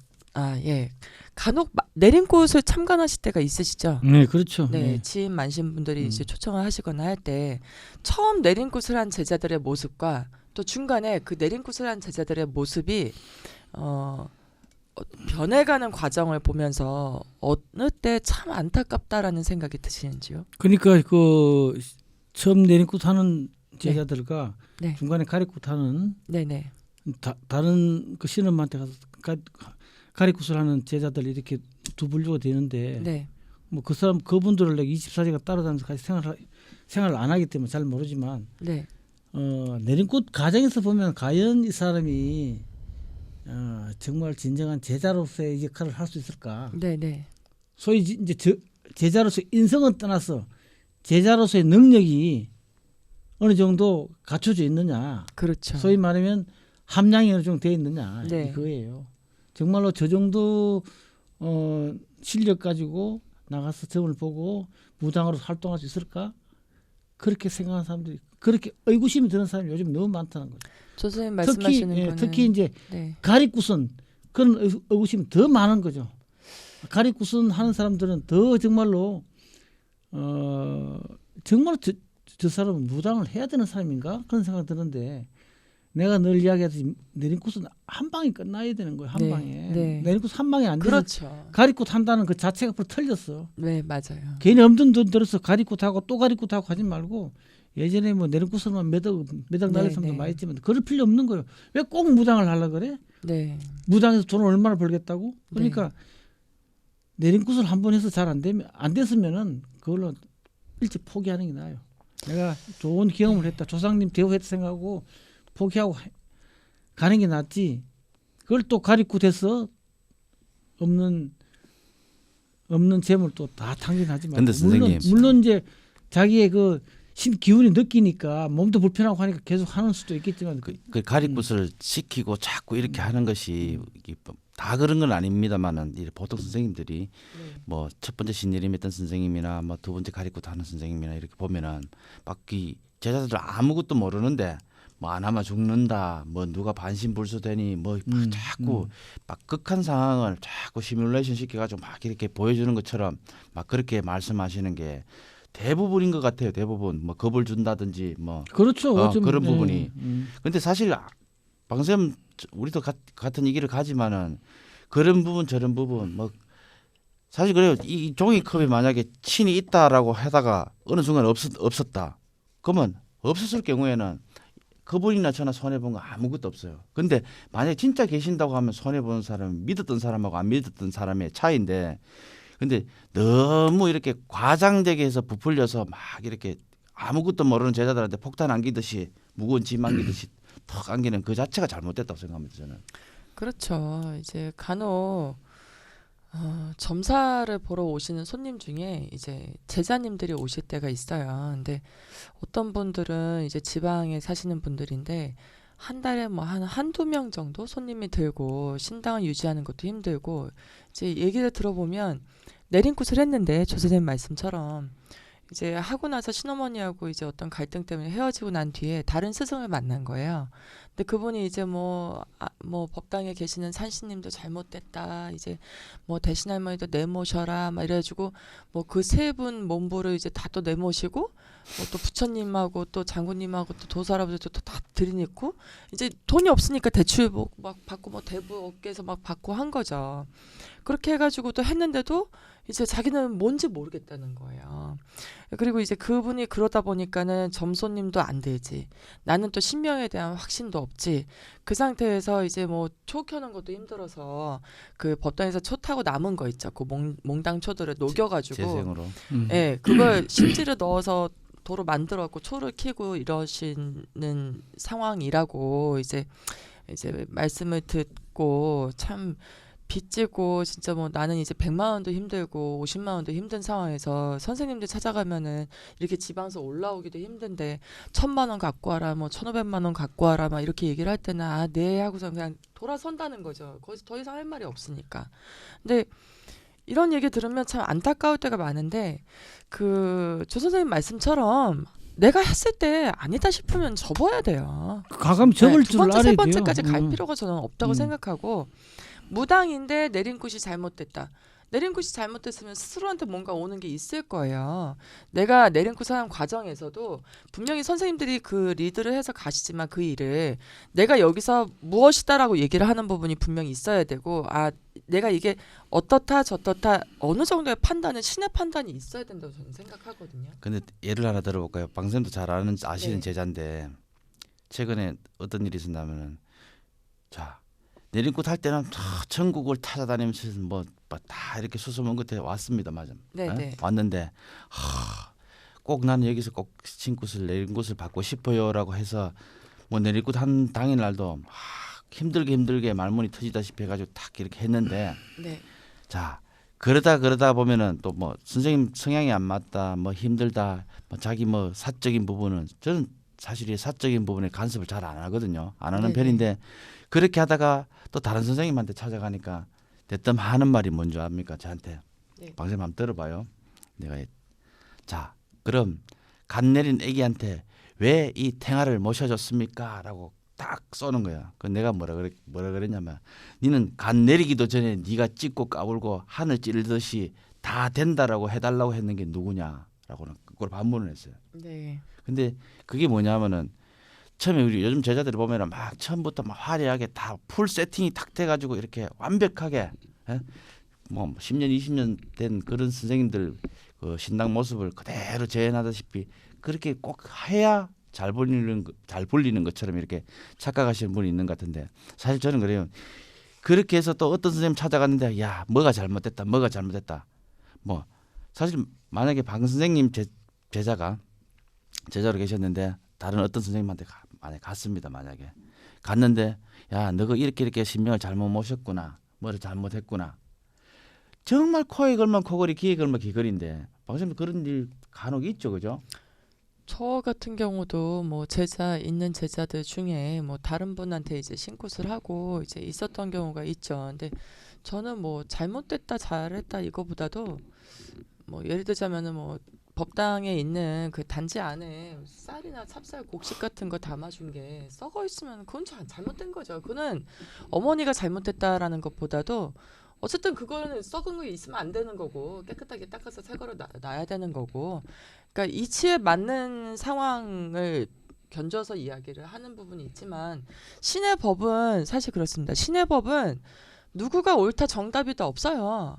예. 간혹 내림꽃을 참관하실 때가 있으시죠? 네, 그렇죠. 네, 예. 지인 많으신 분들이 이제 초청을 하시거나 할 때 처음 내림꽃을 한 제자들의 모습과 또 중간에 그 내림꽃을 한 제자들의 모습이 변해가는 과정을 보면서 어느 때 참 안타깝다라는 생각이 드시는지요? 그러니까 그 처음 내림꽃 하는 제자들과 네. 중간에 가리꽃 하는 네네. 다른 그 신엄마한테 가서 가리꽃을 하는 제자들 이렇게 두 분류가 되는데 네. 뭐 그분들을 내가 24시간 따라다니면서 같이 생활을 안 하기 때문에 잘 모르지만 네. 내림꽃 가정에서 보면 과연 이 사람이 정말 진정한 제자로서의 역할을 할 수 있을까? 네네. 소위 이제 제자로서 인성은 떠나서 제자로서의 능력이 어느 정도 갖춰져 있느냐? 그렇죠. 소위 말하면 함량이 어느 정도 돼 있느냐? 네. 그거예요. 정말로 저 정도 실력 가지고 나가서 점을 보고 무당으로 활동할 수 있을까? 그렇게 생각하는 사람들이 그렇게 의구심이 드는 사람이 요즘 너무 많다는 거죠. 조 선생님 말씀하시는 거는 특히 이제 네. 가리굿은 그런 의구심이 더 많은 거죠. 가리굿은 하는 사람들은 더 정말로 정말 저 사람은 무당을 해야 되는 사람인가 그런 생각 드는데 내가 늘 이야기하듯이 내린꽃은 한 방에 끝나야 되는 거예요. 한 네, 방에 네. 내린꽃 한 방에 안 돼서 그렇죠. 가리꽃 한다는 그 자체가 앞으로 틀렸어. 네, 맞아요. 괜히 없는 돈 들어서 가리꽃하고 또 가리꽃하고 하지 말고 예전에 뭐 내린꽃으로만 몇억 날린 네, 사람도 네. 많이 있지만 그럴 필요 없는 거예요. 왜 꼭 무당을 하려 그래? 네. 무당에서 돈을 얼마나 벌겠다고? 그러니까 내린꽃을 한 번 해서 잘 안 됐으면은 그걸로 일찍 포기하는 게 나아요. 내가 좋은 경험을 했다. 조상님 대우했다 생각하고 포기하고 가는 게 낫지. 그걸 또 가리고 돼서 없는 재물 또 다 탕진하지 말고. 근데 선생님. 물론 이제 자기의 그 신 기운이 느끼니까 몸도 불편하고 하니까 계속 하는 수도 있겠지만 그 가리굿을 시키고 자꾸 이렇게 하는 것이 이게 다 그런 건 아닙니다만은 보통 선생님들이 뭐 첫 번째 신예림 했던 선생님이나 뭐 두 번째 가리굿 하는 선생님이나 이렇게 보면은 막 이 제자들 아무것도 모르는데 뭐 안 하면 죽는다, 뭐 누가 반신불수되니 뭐 자꾸 막 극한 상황을 자꾸 시뮬레이션 시켜가지고 막 이렇게 보여주는 것처럼 막 그렇게 말씀하시는 게 대부분인 것 같아요. 대부분 뭐 겁을 준다든지 뭐 그렇죠. 좀, 그런 네. 부분이. 근데 사실 방쌤 우리도 같은 얘기를 가지만은 그런 부분 저런 부분 뭐 사실 그래요. 이 종이컵에 만약에 신이 있다라고 하다가 어느 순간 없었다. 그러면 없었을 경우에는 그분이나 저나 손해 본 거 아무것도 없어요. 근데 만약에 진짜 계신다고 하면 손해 보는 사람은 믿었던 사람하고 안 믿었던 사람의 차이인데, 근데 너무 이렇게 과장되게 해서 부풀려서 막 이렇게 아무것도 모르는 제자들한테 폭탄 안기듯이 무거운 짐 안기듯이 턱 안기는 그 자체가 잘못됐다고 생각합니다. 저는. 그렇죠. 이제 간혹 점사를 보러 오시는 손님 중에 이제 제자님들이 오실 때가 있어요. 근데 어떤 분들은 이제 지방에 사시는 분들인데 한 달에 뭐 한두 명 정도 손님이 들고 신당을 유지하는 것도 힘들고 이제 얘기를 들어보면 내린굿을 했는데 조 선생님 말씀처럼 이제 하고 나서 신어머니하고 이제 어떤 갈등 때문에 헤어지고 난 뒤에 다른 스승을 만난 거예요. 근데 그분이 이제 뭐 법당에 계시는 산신님도 잘못됐다. 이제 뭐 대신할머니도 내모셔라. 막 이래가지고 뭐 그 세 분 몸부를 이제 다 또 내모시고 뭐 또 부처님하고 또 장군님하고 또 도사라부도 다 들이놓고 이제 돈이 없으니까 대출 막 받고 뭐 대부 업계에서 막 받고 한 거죠. 그렇게 해가지고 또 했는데도 이제 자기는 뭔지 모르겠다는 거예요. 그리고 이제 그분이 그러다 보니까는 점손님도 안 되지. 나는 또 신명에 대한 확신도 없지. 그 상태에서 이제 뭐 초 켜는 것도 힘들어서 그 법당에서 초 타고 남은 거 있죠. 그 몽당 초들을 녹여가지고, 재생으로. 예, 그걸 심지를 넣어서 도로 만들었고 초를 켜고 이러시는 상황이라고 이제 말씀을 듣고 참. 빚지고 진짜 뭐 나는 이제 100만 원도 힘들고 50만 원도 힘든 상황에서 선생님들 찾아가면은 이렇게 지방서 올라오기도 힘든데 1000만 원 갖고 와라 뭐 1500만 원 갖고 와라 막 이렇게 얘기를 할 때는 아, 네 하고서 그냥 돌아선다는 거죠. 거기서 더 이상 할 말이 없으니까. 근데 이런 얘기 들으면 참 안타까울 때가 많은데 그 조 선생님 말씀처럼 내가 했을 때 아니다 싶으면 접어야 돼요. 가감 접을 두 줄 번째, 알아야 세 돼요. 번째까지 갈 필요가 저는 없다고 음. 생각하고 무당인데 내린굿이 잘못됐다. 내린굿이 잘못됐으면 스스로한테 뭔가 오는 게 있을 거예요. 내가 내린굿 하는 과정에서도 분명히 선생님들이 그 리드를 해서 가시지만 그 일을 내가 여기서 무엇이다라고 얘기를 하는 부분이 분명히 있어야 되고 아 내가 이게 어떻다 저떻다 어느 정도의 판단은 신의 판단이 있어야 된다고 저는 생각하거든요. 근데 예를 하나 들어볼까요? 방쌤도 잘 아시는 네. 제자인데 최근에 어떤 일이 있었냐면은 자 내린꽃 할 때는 전국을 찾아다니면서 뭐 다 이렇게 수소문 끝에 왔습니다, 맞아. 네. 왔는데 꼭 나는 여기서 꼭 신꽃을 내린꽃을 받고 싶어요라고 해서 뭐 내린꽃 한 당일 날도 막 힘들게 말문이 터지다시피 해가지고 탁 이렇게 했는데 네. 자 그러다 보면은 또 뭐 선생님 성향이 안 맞다, 뭐 힘들다, 뭐 자기 뭐 사적인 부분은 저는 사실 이 사적인 부분에 간섭을 잘 안 하거든요. 안 하는 네네. 편인데 그렇게 하다가 또 다른 선생님한테 찾아가니까 대뜸 하는 말이 뭔지 압니까? 저한테 네. 방쌤 한번 들어봐요. 내가 자 그럼 간 내린 애기한테 왜 이 탱아를 모셔줬습니까? 라고 딱 쏘는 거야. 그 내가 뭐라 그랬냐면 니는 간 내리기도 전에 네가 찢고 까불고 하늘 찌르듯이 다 된다라고 해달라고 했는 게 누구냐라고 있다라고는 그걸 반문을 했어요. 네. 근데 그게 뭐냐면은 처음에 우리 요즘 제자들이 보면은 막 처음부터 막 화려하게 다 풀 세팅이 탁 돼가지고 이렇게 완벽하게 뭐 10년 20년 된 그런 선생님들 그 신당 모습을 그대로 재현하다시피 그렇게 꼭 해야 잘 불리는 것처럼 이렇게 착각하시는 분이 있는 것 같은데 사실 저는 그래요. 그렇게 해서 또 어떤 선생님 찾아갔는데 야 뭐가 잘못됐다 뭐 사실 만약에 방 선생님 제자가 제자로 계셨는데 다른 어떤 선생님한테 만약에 갔습니다. 만약에 갔는데 야 너가 이렇게 신명을 잘못 모셨구나 뭐를 잘못했구나 정말 코에 걸면 코걸이 귀에 걸면 귀걸이인데 방 선생님 그런 일 간혹 있죠. 그죠? 저 같은 경우도 뭐 있는 제자들 중에 뭐 다른 분한테 이제 신굿을 하고 이제 있었던 경우가 있죠. 근데 저는 뭐 잘못됐다 잘했다 이거보다도 뭐 예를 들자면은 뭐 법당에 있는 그 단지 안에 쌀이나 찹쌀 곡식 같은 거 담아준 게 썩어 있으면 그건 잘못된 거죠. 그거는 어머니가 잘못됐다라는 것보다도 어쨌든 그거는 썩은 거 있으면 안 되는 거고 깨끗하게 닦아서 새 거로 놔야 되는 거고 그러니까 이치에 맞는 상황을 견줘서 이야기를 하는 부분이 있지만 신의 법은 사실 그렇습니다. 신의 법은 누구가 옳다 정답이다 없어요.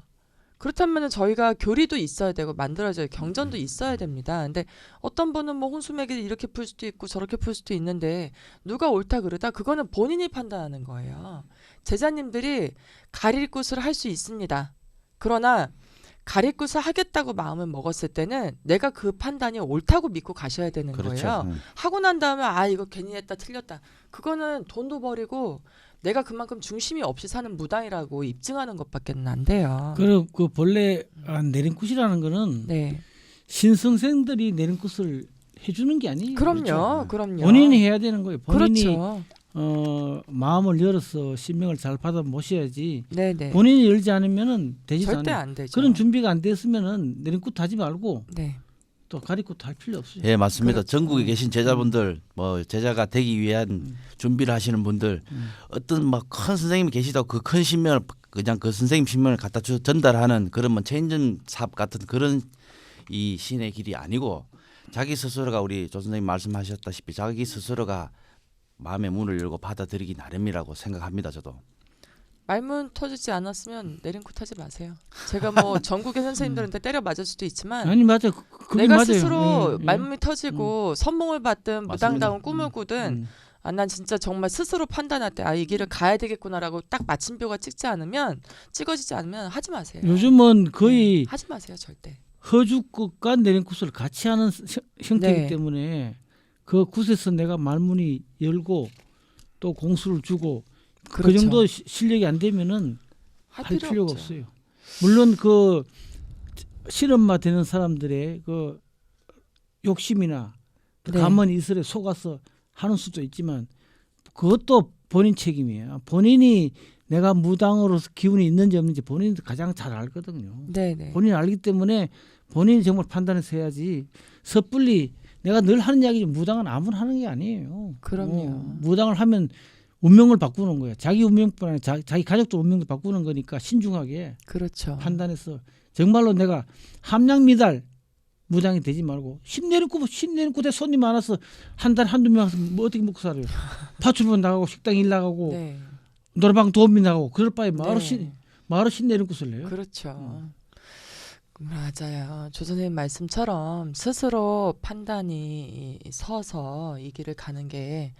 그렇다면 저희가 교리도 있어야 되고 만들어져야 경전도 있어야 됩니다. 근데 어떤 분은 뭐 혼수매기를 이렇게 풀 수도 있고 저렇게 풀 수도 있는데 누가 옳다 그르다 그거는 본인이 판단하는 거예요. 제자님들이 가릴 곳을 할 수 있습니다. 그러나 가릴 곳을 하겠다고 마음을 먹었을 때는 내가 그 판단이 옳다고 믿고 가셔야 되는 그렇죠. 거예요. 하고 난 다음에 아 이거 괜히 했다 틀렸다. 그거는 돈도 버리고 내가 그만큼 중심이 없이 사는 무당이라고 입증하는 것밖에 안 돼요. 그리고 그 본래 내림굿이라는 거는 네. 신성생들이 내림굿을 해주는 게 아니에요. 그럼요. 그렇죠? 그럼요. 본인이 해야 되는 거예요. 본인이 그렇죠. 마음을 열어서 신명을 잘 받아 모셔야지. 네네. 본인이 열지 않으면은 되지도 절대 않아요. 안 되죠. 그런 준비가 안 됐으면은 내림굿 하지 말고 네. 또 가리굿 할 필요 없어요. 예, 맞습니다. 그렇죠. 전국에 계신 제자분들, 뭐 제자가 되기 위한 준비를 하시는 분들, 어떤 막 큰 선생님이 계시다고 그 큰 신명을 그냥 그 선생님 신명을 갖다 전달하는 그런 뭐 체인전 사업 같은 그런 이 신의 길이 아니고 자기 스스로가 우리 조 선생님 말씀하셨다시피 자기 스스로가 마음의 문을 열고 받아들이기 나름이라고 생각합니다. 저도. 말문 터지지 않았으면 내림굿 하지 마세요. 제가 뭐 전국의 선생님들한테 때려 맞을 수도 있지만 아니 맞아. 그게 내가 맞아요. 스스로 예, 예. 말문이 터지고 선몽을 받든 무당다운 꿈을 꾸든 아, 난 진짜 정말 스스로 판단할 때 아, 이 길을 가야 되겠구나라고 딱 마침표가 찍어지지 않으면 하지 마세요. 요즘은 거의 네, 하지 마세요 절대. 허주굿과 내림굿을 같이 하는 형태이기 네. 때문에 그 굿에서 내가 말문이 열고 또 공수를 주고 그 그렇죠. 정도 실력이 안 되면은 할 할 필요 필요가 없죠. 없어요. 물론 그 실험마 되는 사람들의 그 욕심이나 네. 감언 이설에 속아서 하는 수도 있지만 그것도 본인 책임이에요. 본인이 내가 무당으로서 기운이 있는지 없는지 본인이 가장 잘 알거든요. 네네. 본인이 알기 때문에 본인이 정말 판단해서 해야지 섣불리 내가 늘 하는 이야기 무당은 아무나 하는 게 아니에요. 그럼요. 무당을 하면 운명을 바꾸는 거예요. 자기 운명뿐 아니라 자기 가족들 운명도 바꾸는 거니까 신중하게 그렇죠. 판단해서 정말로 내가 함량미달 무당이 되지 말고 신내림굿에 손님 많아서 한 달에 한두 명 와서 뭐 어떻게 먹고 살아요. 파출부 나가고 식당 일 나가고 네. 노래방 도우미 나가고 그럴 바에 네. 마로 신내림굿을 해요. 그렇죠. 맞아요. 조 선생님 말씀처럼 스스로 판단이 서서 이 길을 가는 게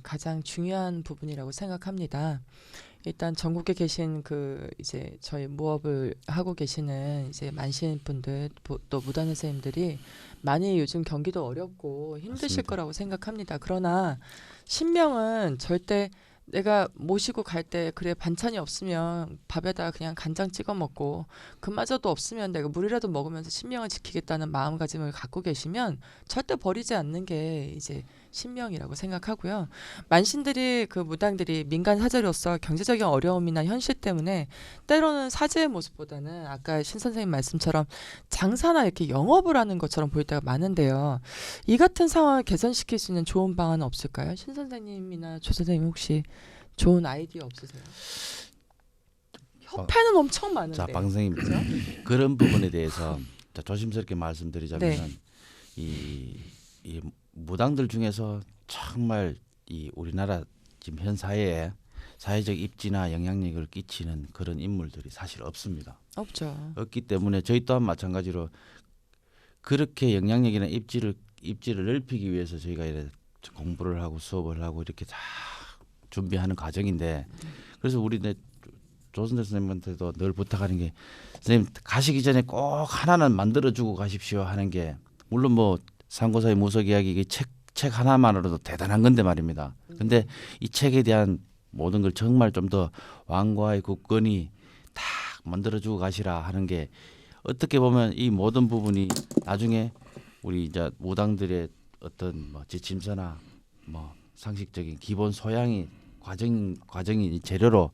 가장 중요한 부분이라고 생각합니다. 일단 전국에 계신 그 이제 저희 무업을 하고 계시는 이제 만신 분들 또 무당 선생님들이 많이 요즘 경기도 어렵고 힘드실 맞습니다. 거라고 생각합니다. 그러나 신명은 절대 내가 모시고 갈 때 그래 반찬이 없으면 밥에다 그냥 간장 찍어 먹고 그마저도 없으면 내가 물이라도 먹으면서 신명을 지키겠다는 마음가짐을 갖고 계시면 절대 버리지 않는 게 이제 신명이라고 생각하고요. 만신들이 그 무당들이 민간 사제로서 경제적인 어려움이나 현실 때문에 때로는 사제의 모습보다는 아까 신 선생님 말씀처럼 장사나 이렇게 영업을 하는 것처럼 보일 때가 많은데요. 이 같은 상황을 개선시킬 수 있는 좋은 방안은 없을까요? 신 선생님이나 조 선생님 혹시 좋은 아이디어 없으세요? 협회는 엄청 많은데. 자, 방 선생님 그런 부분에 대해서 자, 조심스럽게 말씀드리자면은 네. 이 무당들 중에서 정말 이 우리나라 지금 현 사회에 사회적 입지나 영향력을 끼치는 그런 인물들이 사실 없습니다. 없죠. 없기 때문에 저희 또한 마찬가지로 그렇게 영향력이나 입지를 넓히기 위해서 저희가 이래 공부를 하고 수업을 하고 이렇게 다 준비하는 과정인데, 그래서 우리 조선대 선생님한테도 늘 부탁하는 게, 선생님 가시기 전에 꼭 하나는 만들어주고 가십시오 하는 게, 물론 뭐 상고사의 무속 이야기 책 하나만으로도 대단한 건데 말입니다. 근데 이 책에 대한 모든 걸 정말 좀 더 왕과의 굳건히 다 만들어주고 가시라 하는 게, 어떻게 보면 이 모든 부분이 나중에 우리 이제 무당들의 어떤 뭐 지침서나 뭐 상식적인 기본 소양이 과정이 재료로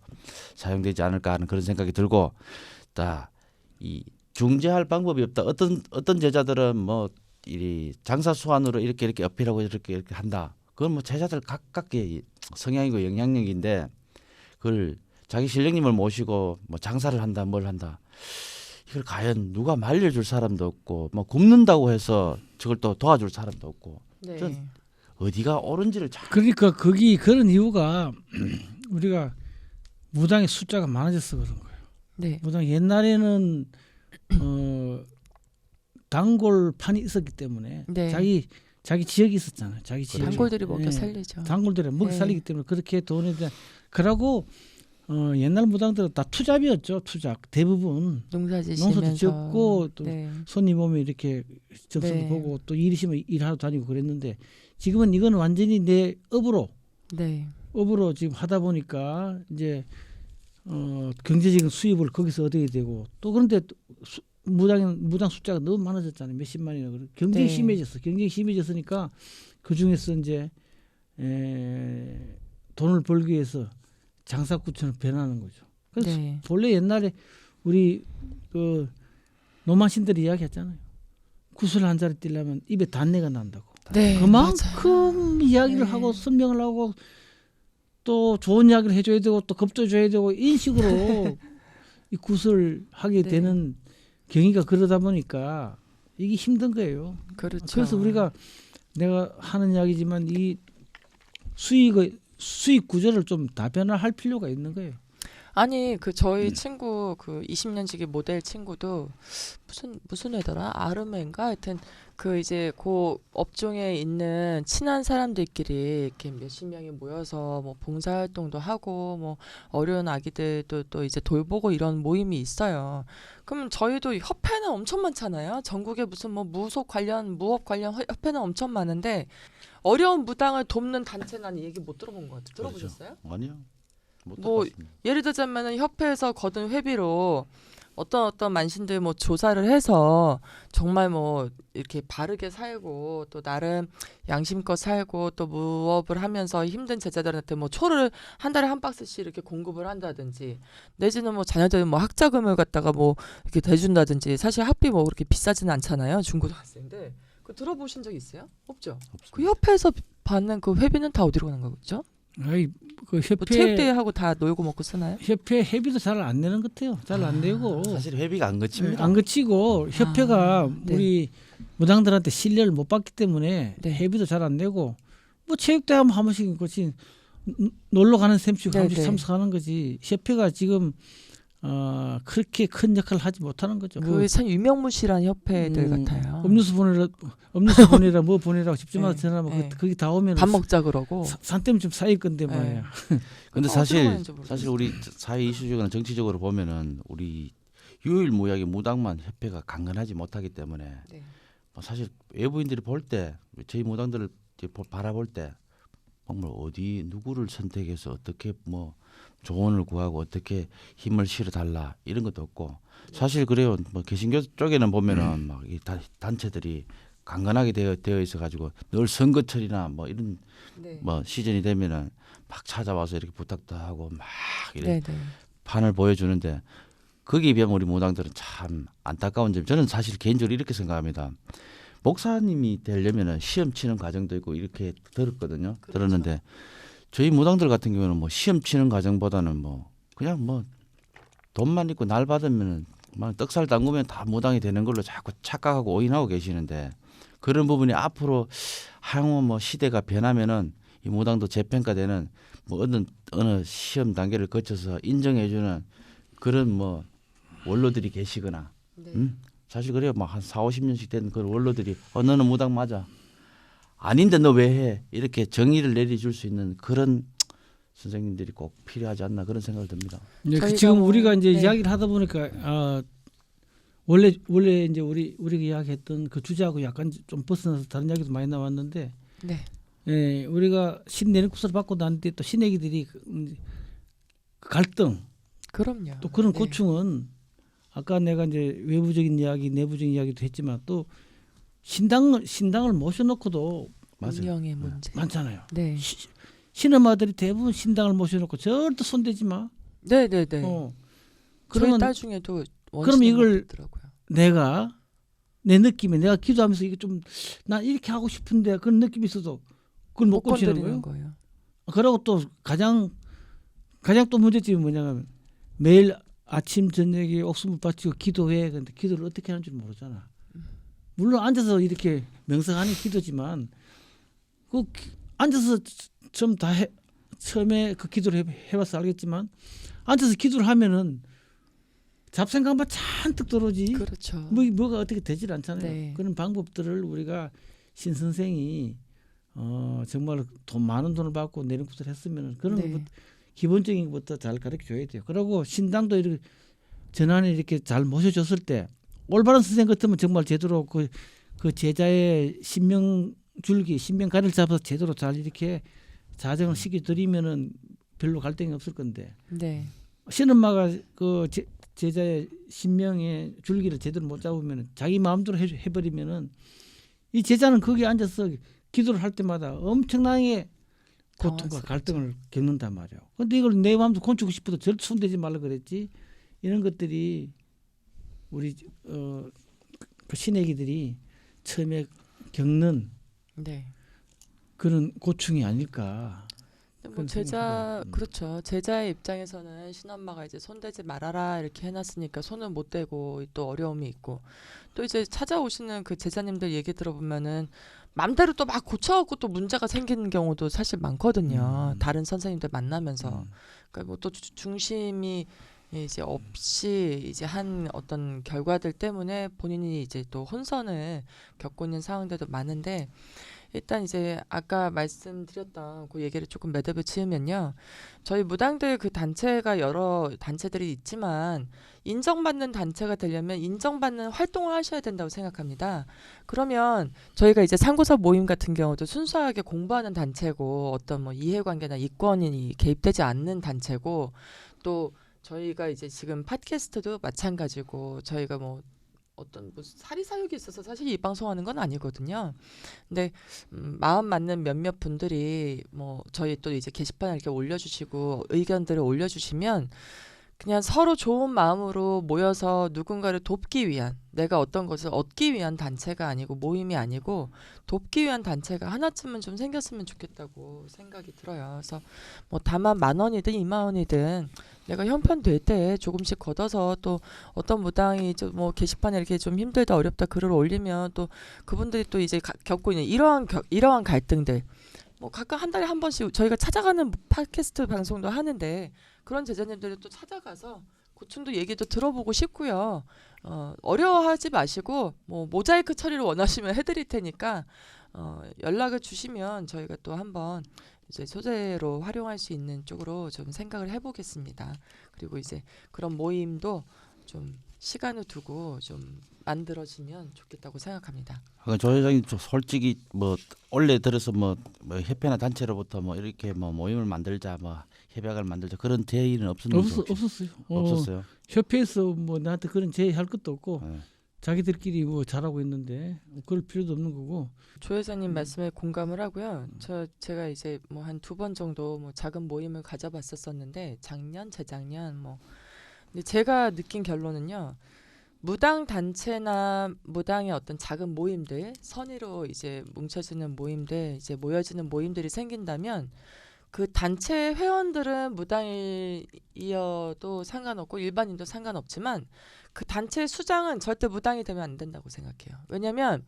사용되지 않을까 하는 그런 생각이 들고, 이 중재할 방법이 없다. 어떤 제자들은 뭐 이 장사 수완으로 이렇게 어필하고 이렇게 한다. 그건 뭐 제자들 각각의 성향이고 영향력인데, 그걸 자기 신령님을 모시고 뭐 장사를 한다, 뭘 한다. 이걸 과연 누가 말려줄 사람도 없고, 뭐 굽는다고 해서 저걸 또 도와줄 사람도 없고, 네. 전 어디가 옳은지를 잘. 그러니까 거기 그런 이유가 우리가 무당의 숫자가 많아져서 그런 거예요. 네. 무당 옛날에는 단골판이 있었기 때문에 네. 자기 지역이 있었잖아요. 자기 지역. 단골들이 먹여 살리죠. 단골들이 먹여 네. 살리기 때문에 그렇게 돈에 대한, 그러고 옛날 무당들은 다 투잡이었죠. 투잡 대부분. 농사 지시면서 농사도 짓고 또 네. 손님 오면 이렇게 접수도 네. 보고 또 일 있으면 일하러 다니고 그랬는데, 지금은 이건 완전히 내 업으로 네. 지금 하다 보니까 이제 경제적인 수입을 거기서 얻게 되고, 또 그런데 무당 숫자가 너무 많아졌잖아요. 몇십만이나. 경쟁이 네. 심해졌어. 경쟁이 심해졌으니까 그 중에서 이제 돈을 벌기 위해서 장사꾼처럼 변하는 거죠. 그래서 네. 본래 옛날에 우리 그 노만신들이 이야기했잖아요. 구슬 한 자리 띄려면 입에 단내가 난다고. 네. 그만큼 이야기를 네. 하고 설명을 하고 또 좋은 이야기를 해줘야 되고 또 겁줘줘야 되고, 이런 식으로 이 굿을 하게 네. 되는 경위가 그러다 보니까 이게 힘든 거예요. 그렇죠. 그래서 우리가 내가 하는 이야기지만 이 수익 구조를 좀 다변화할 필요가 있는 거예요. 아니 그 저희 친구 그 20년지기 모델 친구도 무슨 애더라 아르메인가 하여튼 그 이제 그 업종에 있는 친한 사람들끼리 이렇게 몇십 명이 모여서 뭐 봉사활동도 하고 뭐 어려운 아기들도 또 이제 돌보고 이런 모임이 있어요. 그럼 저희도 협회는 엄청 많잖아요. 전국에 무슨 뭐 무속 관련 무업 관련 협회는 엄청 많은데 어려운 무당을 돕는 단체는 난 얘기 못 들어본 것 같아요. 들어보셨어요? 아니요. 못 뭐 들어봤습니다. 예를 들자면은 협회에서 거둔 회비로 어떤 만신들 뭐 조사를 해서 정말 뭐 이렇게 바르게 살고 또 나름 양심껏 살고 또 무업을 하면서 힘든 제자들한테 뭐 초를 한 달에 한 박스씩 이렇게 공급을 한다든지 내지는 뭐 자녀들 뭐 학자금을 갖다가 뭐 이렇게 대준다든지. 사실 학비 뭐 그렇게 비싸지는 않잖아요. 중고등학생들. 그 들어보신 적 있어요? 없죠. 그 없습니다. 협회에서 받는 그 회비는 다 어디로 가는 거죠? 아이, 그 뭐 협회 체육대회하고 다 놀고 먹고 쓰나요? 협회 회비도 잘 안 내는 것 같아요. 잘 안 내고 사실 회비가 안 거칩니다. 안 그치고 협회가 네. 우리 무당들한테 신뢰를 못 받기 때문에 네. 회비도 잘 안 내고, 뭐 체육대회 하면 한 번씩 그렇지 놀러 가는 셈치고 네, 한 번씩 네. 참석하는 거지. 협회가 지금 그렇게 큰 역할을 하지 못하는 거죠. 뭐 그게 참 유명무실한 협회들 같아요. 음료수 보내라 뭐 보내라고 집집마다 네, 전화하면 네. 거기 다 오면 밥 먹자 그러고. 산 때문에 좀 쌓일 건데 네. 말이야. 근데 어디로 사실 가는지 모르겠어요. 우리 사회 이슈적으로나 정치적으로 보면은 우리 유일무이하게 무당만 협회가 강건하지 못하기 때문에 네. 뭐 사실 외부인들이 볼 때 저희 무당들을 이제 바라볼 때 정말 어디 누구를 선택해서 어떻게 뭐 조언을 구하고 어떻게 힘을 실어 달라 이런 것도 없고, 사실 그래요. 뭐 개신교 쪽에는 보면은 막 이 단체들이 강건하게 되어 있어 가지고 늘 선거철이나 뭐 이런 네. 뭐 시즌이 되면은 막 찾아와서 이렇게 부탁도 하고 막 이렇게 네, 네. 판을 보여주는데, 거기에 비하면 우리 무당들은 참 안타까운 점. 저는 사실 개인적으로 이렇게 생각합니다. 목사님이 되려면은 시험 치는 과정도 있고 이렇게 들었거든요. 그렇죠. 들었는데 저희 무당들 같은 경우는 뭐 시험 치는 과정보다는 뭐 그냥 뭐 돈만 있고 날 받으면은 막 떡살 담그면 다 무당이 되는 걸로 자꾸 착각하고 오인하고 계시는데 그런 부분이 앞으로 향후 뭐 시대가 변하면은 이 무당도 재평가되는 뭐 어느 시험 단계를 거쳐서 인정해주는 그런 뭐 원로들이 계시거나 네. 사실 그래요. 막 한 4, 50년씩 된 그런 원로들이 너는 무당 맞아. 아닌데 너 왜 해? 이렇게 정의를 내려줄 수 있는 그런 선생님들이 꼭 필요하지 않나 그런 생각을 듭니다. 네, 저희가 지금 뭐- 우리가 이제 네. 이야기를 하다 보니까 원래 이제 우리가 이야기했던 그 주제하고 약간 좀 벗어나서 다른 이야기도 많이 나왔는데 네. 예, 우리가 신내린 구슬을 받고 난 뒤에 또 신애기들이 그 갈등 그럼요. 또 그런 네. 고충은 아까 내가 이제 외부적인 이야기 내부적인 이야기도 했지만 또 신당을 모셔놓고도 맞아요. 운영의 문제. 많잖아요. 네. 신엄마들이 대부분 신당을 모셔놓고 절대 손대지 마. 네, 네, 네. 어. 저희 그러면 딸 중에도 그럼 이걸 있더라고요. 내가 내 느낌에 내가 기도하면서 이게 좀 난 이렇게 하고 싶은데 그런 느낌이 있어도 그걸 못 고치는 건드리는 거예요. 거예요. 그러고 또 가장 또 문제점이 뭐냐면 매일 아침 저녁에 옥수물 바치고 기도해. 근데 기도를 어떻게 하는 줄 모르잖아. 물론 앉아서 이렇게 명상하는 기도지만 그 앉아서 좀 다 처음에 그 기도를 해봐서 알겠지만 앉아서 기도를 하면은 잡생각만 잔뜩 들어오지. 그렇죠. 뭐가 어떻게 되질 않잖아요. 네. 그런 방법들을 우리가 신 선생이 정말 많은 돈을 받고 내림굿을 했으면 그런 네. 것부터 기본적인 것부터 잘 가르쳐 줘야 돼요. 그리고 신당도 이렇게 전환에 이렇게 잘 모셔줬을 때 올바른 선생 같으면 정말 제대로 그 제자의 신명가를 잡아서 제대로 잘 이렇게 자정을 시켜드리면은 별로 갈등이 없을 건데 네. 신엄마가 그 제자의 신명의 줄기를 제대로 못 잡으면 자기 마음대로 해버리면은 이 제자는 거기에 앉아서 기도를 할 때마다 엄청나게 고통과 당황스럽죠. 갈등을 겪는단 말이에요. 근데 이걸 내 마음도 곤추고 싶어도 절대 손대지 말라 그랬지. 이런 것들이 우리 그 신애기들이 처음에 겪는 네. 그런 고충이 아닐까. 근데 뭐 그런 제자 생각이 그렇죠. 제자의 입장에서는 신엄마가 이제 손대지 말아라 이렇게 해놨으니까 손은 못 대고 또 어려움이 있고 또 이제 찾아오시는 그 제자님들 얘기 들어보면은 맘대로 또 막 고쳐갖고 또 문제가 생기는 경우도 사실 많거든요. 다른 선생님들 만나면서 그러니까 뭐 또 중심이 이제 없이 이제 한 어떤 결과들 때문에 본인이 이제 또 혼선을 겪고 있는 상황들도 많은데 일단 이제 아까 말씀드렸던 그 얘기를 조금 매듭을 지으면요. 저희 무당들 그 단체가 여러 단체들이 있지만 인정받는 단체가 되려면 인정받는 활동을 하셔야 된다고 생각합니다. 그러면 저희가 이제 상고사 모임 같은 경우도 순수하게 공부하는 단체고 어떤 뭐 이해관계나 이권이 개입되지 않는 단체고 또 저희가 이제 지금 팟캐스트도 마찬가지고 저희가 뭐 어떤 무슨 사리사욕이 있어서 사실 이 방송하는 건 아니거든요. 근데 마음 맞는 몇몇 분들이 뭐 저희 또 이제 게시판에 이렇게 올려주시고 의견들을 올려주시면 그냥 서로 좋은 마음으로 모여서 누군가를 돕기 위한 내가 어떤 것을 얻기 위한 단체가 아니고 모임이 아니고 돕기 위한 단체가 하나쯤은 좀 생겼으면 좋겠다고 생각이 들어요. 그래서 뭐 다만 10,000원이든 20,000원이든 내가 형편 될 때 조금씩 걷어서 또 어떤 무당이 뭐 게시판에 이렇게 좀 힘들다 어렵다 글을 올리면 또 그분들이 또 이제 겪고 있는 이러한 갈등들 뭐 가끔 한 달에 한 번씩 저희가 찾아가는 팟캐스트 방송도 하는데 그런 제자님들을 또 찾아가서 고충도 얘기도 들어보고 싶고요. 어려워하지 마시고 뭐 모자이크 처리를 원하시면 해드릴 테니까 연락을 주시면 저희가 또 한번 이제 소재로 활용할 수 있는 쪽으로 좀 생각을 해보겠습니다. 그리고 이제 그런 모임도 좀 시간을 두고 좀 만들어지면 좋겠다고 생각합니다. 조 회장님 솔직히 뭐 원래 들어서 뭐 협회나 단체로부터 뭐 이렇게 뭐 모임을 만들자 뭐 협약을 만들자 그런 제의는 없었는지 없었어요. 없었어요. 협회에서 뭐 나한테 그런 제의할 것도 없고 네. 자기들끼리 뭐 잘하고 있는데 그럴 필요도 없는 거고. 조 회장님 말씀에 공감을 하고요. 제가 이제 뭐 한 2번 정도 뭐 작은 모임을 가져봤었었는데 작년, 재작년 뭐 근데 제가 느낀 결론은요. 무당 단체나 무당의 어떤 작은 모임들, 선의로 이제 뭉쳐지는 모임들, 이제 모여지는 모임들이 생긴다면 그 단체 회원들은 무당이어도 상관없고 일반인도 상관없지만 그 단체 수장은 절대 무당이 되면 안 된다고 생각해요. 왜냐하면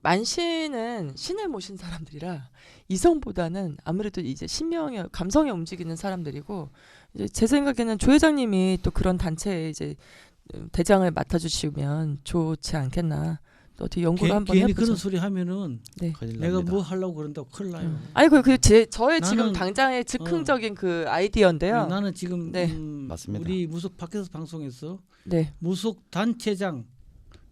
만신은 신을 모신 사람들이라 이성보다는 아무래도 이제 신명에 감성에 움직이는 사람들이고 이제 제 생각에는 조 회장님이 또 그런 단체에 이제 대장을 맡아주시면 좋지 않겠나. 또 어떻게 연구를 한번 괜히 해보죠. 그런 소리 하면은 네. 큰일 내가 납니다. 뭐 하려고 그런다고 큰일 나요. 아니 저의 지금 나는- 당장의 즉흥적인 그 아이디어인데요. 나는 지금 네. 맞습니다. 우리 무속 팟캐스트 방송에서 네, 무속 단체장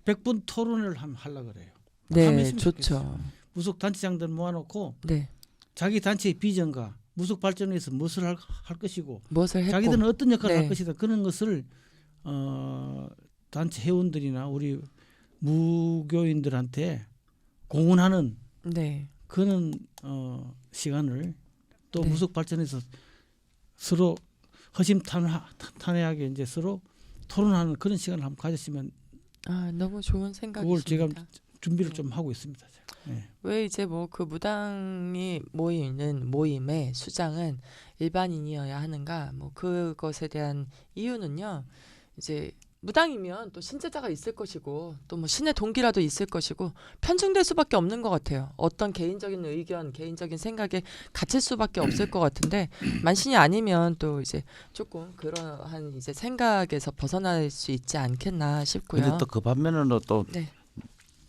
100분 토론을 하려고 그래요. 네, 하면 했으면 좋죠. 좋겠어요. 무속 단체장들 모아놓고 네, 자기 단체의 비전과 무속 발전을 위해서 무엇을 할 것이고 무엇을 했고, 자기들은 어떤 역할을 네. 할 것이다 그런 것을 단체 회원들이나 우리 무교인들한테 공헌하는 네, 그런 시간을 또 네. 무속 발전에서 서로 허심탄회하게 이제 서로 토론하는 그런 시간을 한번 가졌으면 아 너무 좋은 그걸 제가 생각이십니다. 준비를 좀 하고 있습니다. 제가. 네. 왜 이제 뭐 그 무당이 모이는 모임의 수장은 일반인이어야 하는가? 뭐 그것에 대한 이유는요. 이제 무당이면 또 신제자가 있을 것이고 또 뭐 신의 동기라도 있을 것이고 편중될 수밖에 없는 것 같아요. 어떤 개인적인 의견, 개인적인 생각에 갇힐 수밖에 없을 것 같은데 만신이 아니면 또 이제 조금 그러한 이제 생각에서 벗어날 수 있지 않겠나 싶고요. 근데 또 그 반면으로 또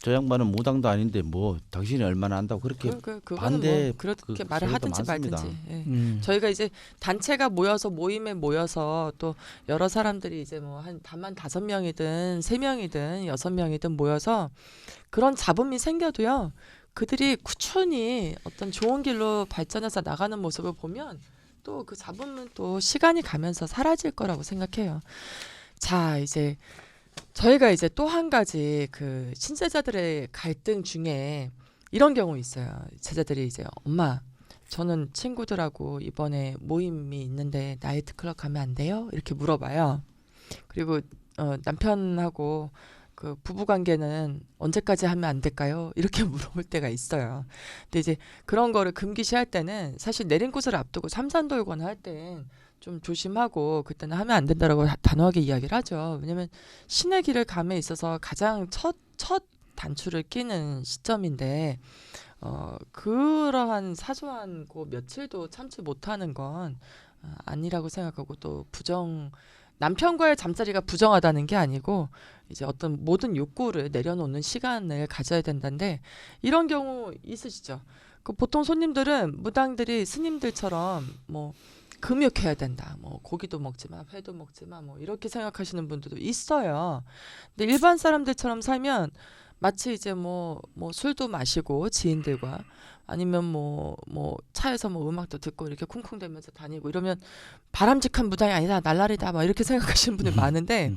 저 네. 양반은 무당도 아닌데 뭐 당신이 얼마나 안다고 그렇게 그거는 반대 뭐 그렇게 그 말을 소리도 하든지 많습니다. 말든지. 예. 저희가 저희가 이제 단체가 모여서 모임에 모여서 또 여러 사람들이 이제 뭐 한 다만 5명이든 3명이든 6명이든 모여서 그런 잡음이 생겨도요. 그들이 꾸준히 어떤 좋은 길로 발전해서 나가는 모습을 보면 또 그 잡음은 또 시간이 가면서 사라질 거라고 생각해요. 자, 이제 저희가 이제 또 한 가지 그 신세자들의 갈등 중에 이런 경우 있어요. 제자들이 이제 엄마 저는 친구들하고 이번에 모임이 있는데 나이트 클럽 가면 안 돼요? 이렇게 물어봐요. 그리고 남편하고 그 부부 관계는 언제까지 하면 안 될까요? 이렇게 물어볼 때가 있어요. 근데 이제 그런 거를 금기시할 때는 사실 내린꽃을 앞두고 삼산돌거나 할 땐 좀 조심하고 그때는 하면 안 된다라고 단호하게 이야기를 하죠. 왜냐면 신의 길을 감에 있어서 가장 첫 단추를 끼는 시점인데 그러한 사소한 그 며칠도 참지 못하는 건 아니라고 생각하고 또 남편과의 잠자리가 부정하다는 게 아니고 이제 어떤 모든 욕구를 내려놓는 시간을 가져야 된다는데 이런 경우 있으시죠? 그 보통 손님들은 무당들이 스님들처럼 뭐 금욕해야 된다. 뭐 고기도 먹지 마, 회도 먹지 마. 뭐 이렇게 생각하시는 분들도 있어요. 근데 일반 사람들처럼 살면 마치 이제 뭐 술도 마시고 지인들과 아니면 뭐 차에서 뭐 음악도 듣고 이렇게 쿵쿵대면서 다니고 이러면 바람직한 무당이 아니다 날라리다 막 이렇게 생각하시는 분들 많은데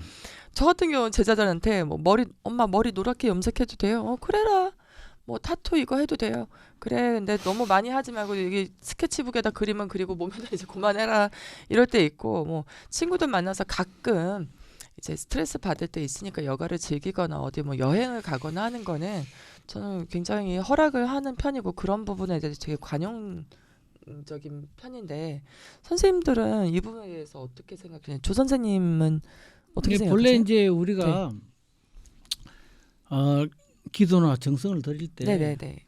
저 같은 경우는 제자들한테 뭐 엄마 머리 노랗게 염색해도 돼요? 그래라. 뭐 타투 이거 해도 돼요. 그래 근데 너무 많이 하지 말고 이게 스케치북에다 그림은 그리고 몸에다 이제 그만해라 이럴 때 있고 뭐 친구들 만나서 가끔 이제 스트레스 받을 때 있으니까 여가를 즐기거나 어디 뭐 여행을 가거나 하는 거는 저는 굉장히 허락을 하는 편이고 그런 부분에 대해서 되게 관용적인 편인데 선생님들은 이 부분에 대해서 어떻게 생각해요? 조 선생님은 어떻게 생각하세요? 본래 이제 우리가 기도나 정성을 드릴 때 네네네.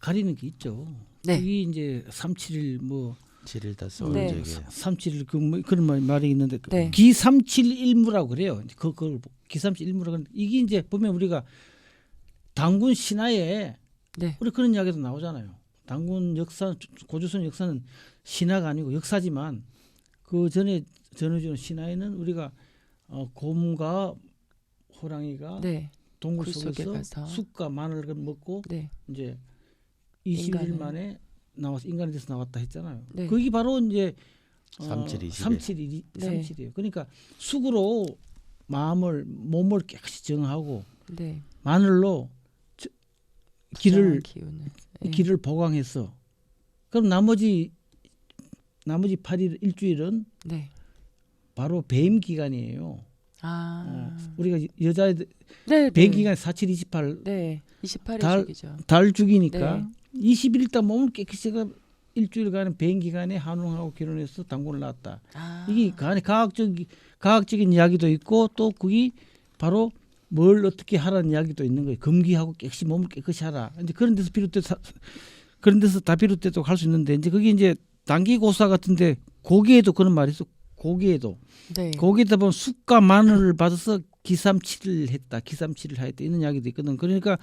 가리는 게 있죠. 네. 이게 이제 371 뭐 7일 다섯 네. 저기 371 그런 말이 있는데 네. 기371무라고 그래요. 그걸 기371무라고 하는데 이게 이제 보면 우리가 당군 신화에 네. 우리 그런 이야기도 나오잖아요. 당군 역사 고조선 역사는 신화가 아니고 역사지만 그 전에 전해주는 신화에는 우리가 곰과 호랑이가 네. 동굴 굴 속에 속에서 가서. 쑥과 마늘을 먹고 네. 이제 20일 인간은. 만에 나와서 인간이 돼서 나왔다 했잖아요. 네. 그게 바로 이제 37, 37이 네. 37이에요. 그러니까 쑥으로 몸을 깨끗이 정하고 네. 마늘로 길을 부정한 기운을. 네. 길을 보강해서 그럼 나머지 8일 일주일은 네. 바로 배임 기간이에요. 우리가 여자애들 네. 배임 기간이 47, 28 네. 28일이죠. 달 주기니까 네. 20일 있다 몸을 깨끗이 일주일간 비행기간에 한웅하고 결혼해서 당군을 낳았다. 아. 이게 과학적인 이야기도 있고 또 그게 바로 뭘 어떻게 하라는 이야기도 있는 거예요. 금기하고 깨끗이 몸을 깨끗이 하라. 이제 그런 데서 다 비롯돼도 할 수 있는데 이제 그게 이제 단기 고사 같은데 고기에도 그런 말이 있어. 고기에도 네. 거기다 보면 쑥과 마늘을 받아서 기삼치를 했다. 기삼치를 하였다. 이런 이야기도 있거든. 그러니까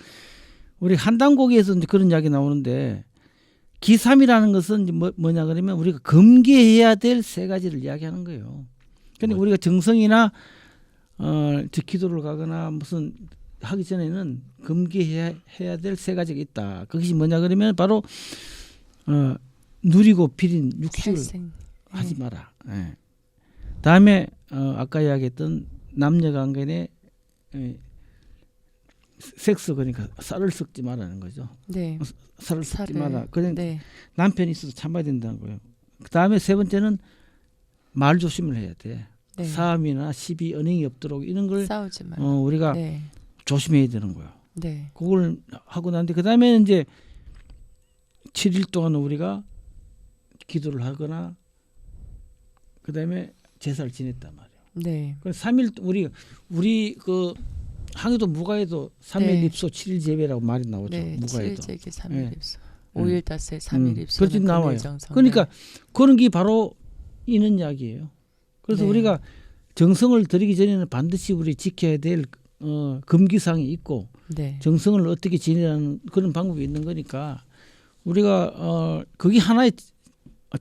우리 한단고기에서 이제 그런 이야기 나오는데 기삼이라는 것은 이제 뭐냐 그러면 우리가 금기해야 될 세 가지를 이야기하는 거예요. 그러니까 우리가 정성이나 즉 기도를 가거나 무슨 하기 전에는 금기해야 될 세 가지가 있다. 그것이 뭐냐 그러면 바로 누리고 비린 육식을 살생. 하지 마라. 예. 다음에 아까 이야기했던 남녀간간에 섹스 그러니까 쌀을 섞지 말라는 거죠. 네. 쌀을 섞지 살을. 마라. 그냥 네. 남편이 있어도 참아야 된다는 거예요. 그 다음에 세 번째는 말 조심을 해야 돼. 네. 싸움이나 시비 언행이 없도록 이런 걸 싸우지 말. 우리가 네. 조심해야 되는 거예요. 네. 그걸 하고 난데 그 다음에 이제 7일 동안 우리가 기도를 하거나 그 다음에 제사를 지냈단 말이에요. 네. 그 3일 우리 그 항해도 무가에도 3일 네. 입소 7일 제배라고 말이 나오죠. 네. 무가에도. 7일제기 3일 네. 입수. 5일 닷새 3일 입수. 그렇게 나와요. 그러니까 그런 게 바로 있는 이야기예요. 그래서 네. 우리가 정성을 들이기 전에는 반드시 우리 지켜야 될 금기사항이 있고 네. 정성을 어떻게 지내라는 그런 방법이 있는 거니까 우리가 그게 하나의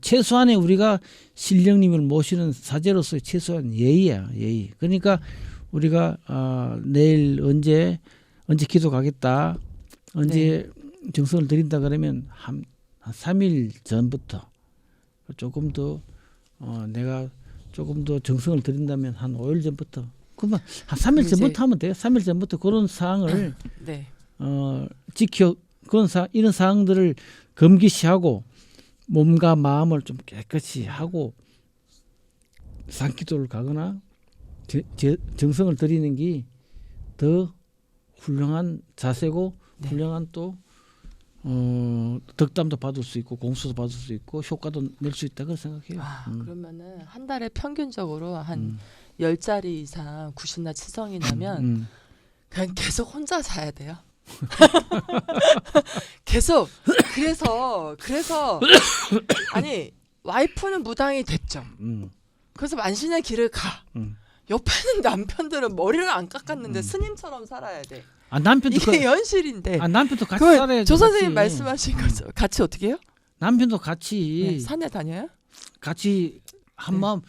최소한의 우리가 신령님을 모시는 사제로서의 최소한 예의야. 예의. 그러니까 우리가 내일 언제 기도 가겠다. 언제 정성을 드린다 그러면 한 3일 전부터 조금 더 내가 조금 더 정성을 드린다면 한 5일 전부터 그만 한 3일 전부터 하면 돼요. 3일 전부터 그런 사항을 네. 지켜 이런 사항들을 금기시하고 몸과 마음을 좀 깨끗이 하고 산기도를 가거나 정성을 들이는 게 더 훌륭한 자세고 네. 훌륭한 또 덕담도 받을 수 있고 공수도 받을 수 있고 효과도 낼 수 있다고 생각해요. 그러면은 한 달에 평균적으로 한 10자리 이상 구신나 치성이 나면 그냥 계속 혼자 자야 돼요. 계속 그래서 아니 와이프는 무당이 됐죠. 그래서 만신의 길을 가. 옆에는 남편들은 머리를 안 깎았는데 스님처럼 살아야 돼. 남편도 이게 현실인데. 남편도 같이 그걸 살아야죠. 조 선생님 같이. 말씀하신 거죠. 같이 어떻게 해요? 남편도 같이 네, 산에 다녀요? 같이 한 마음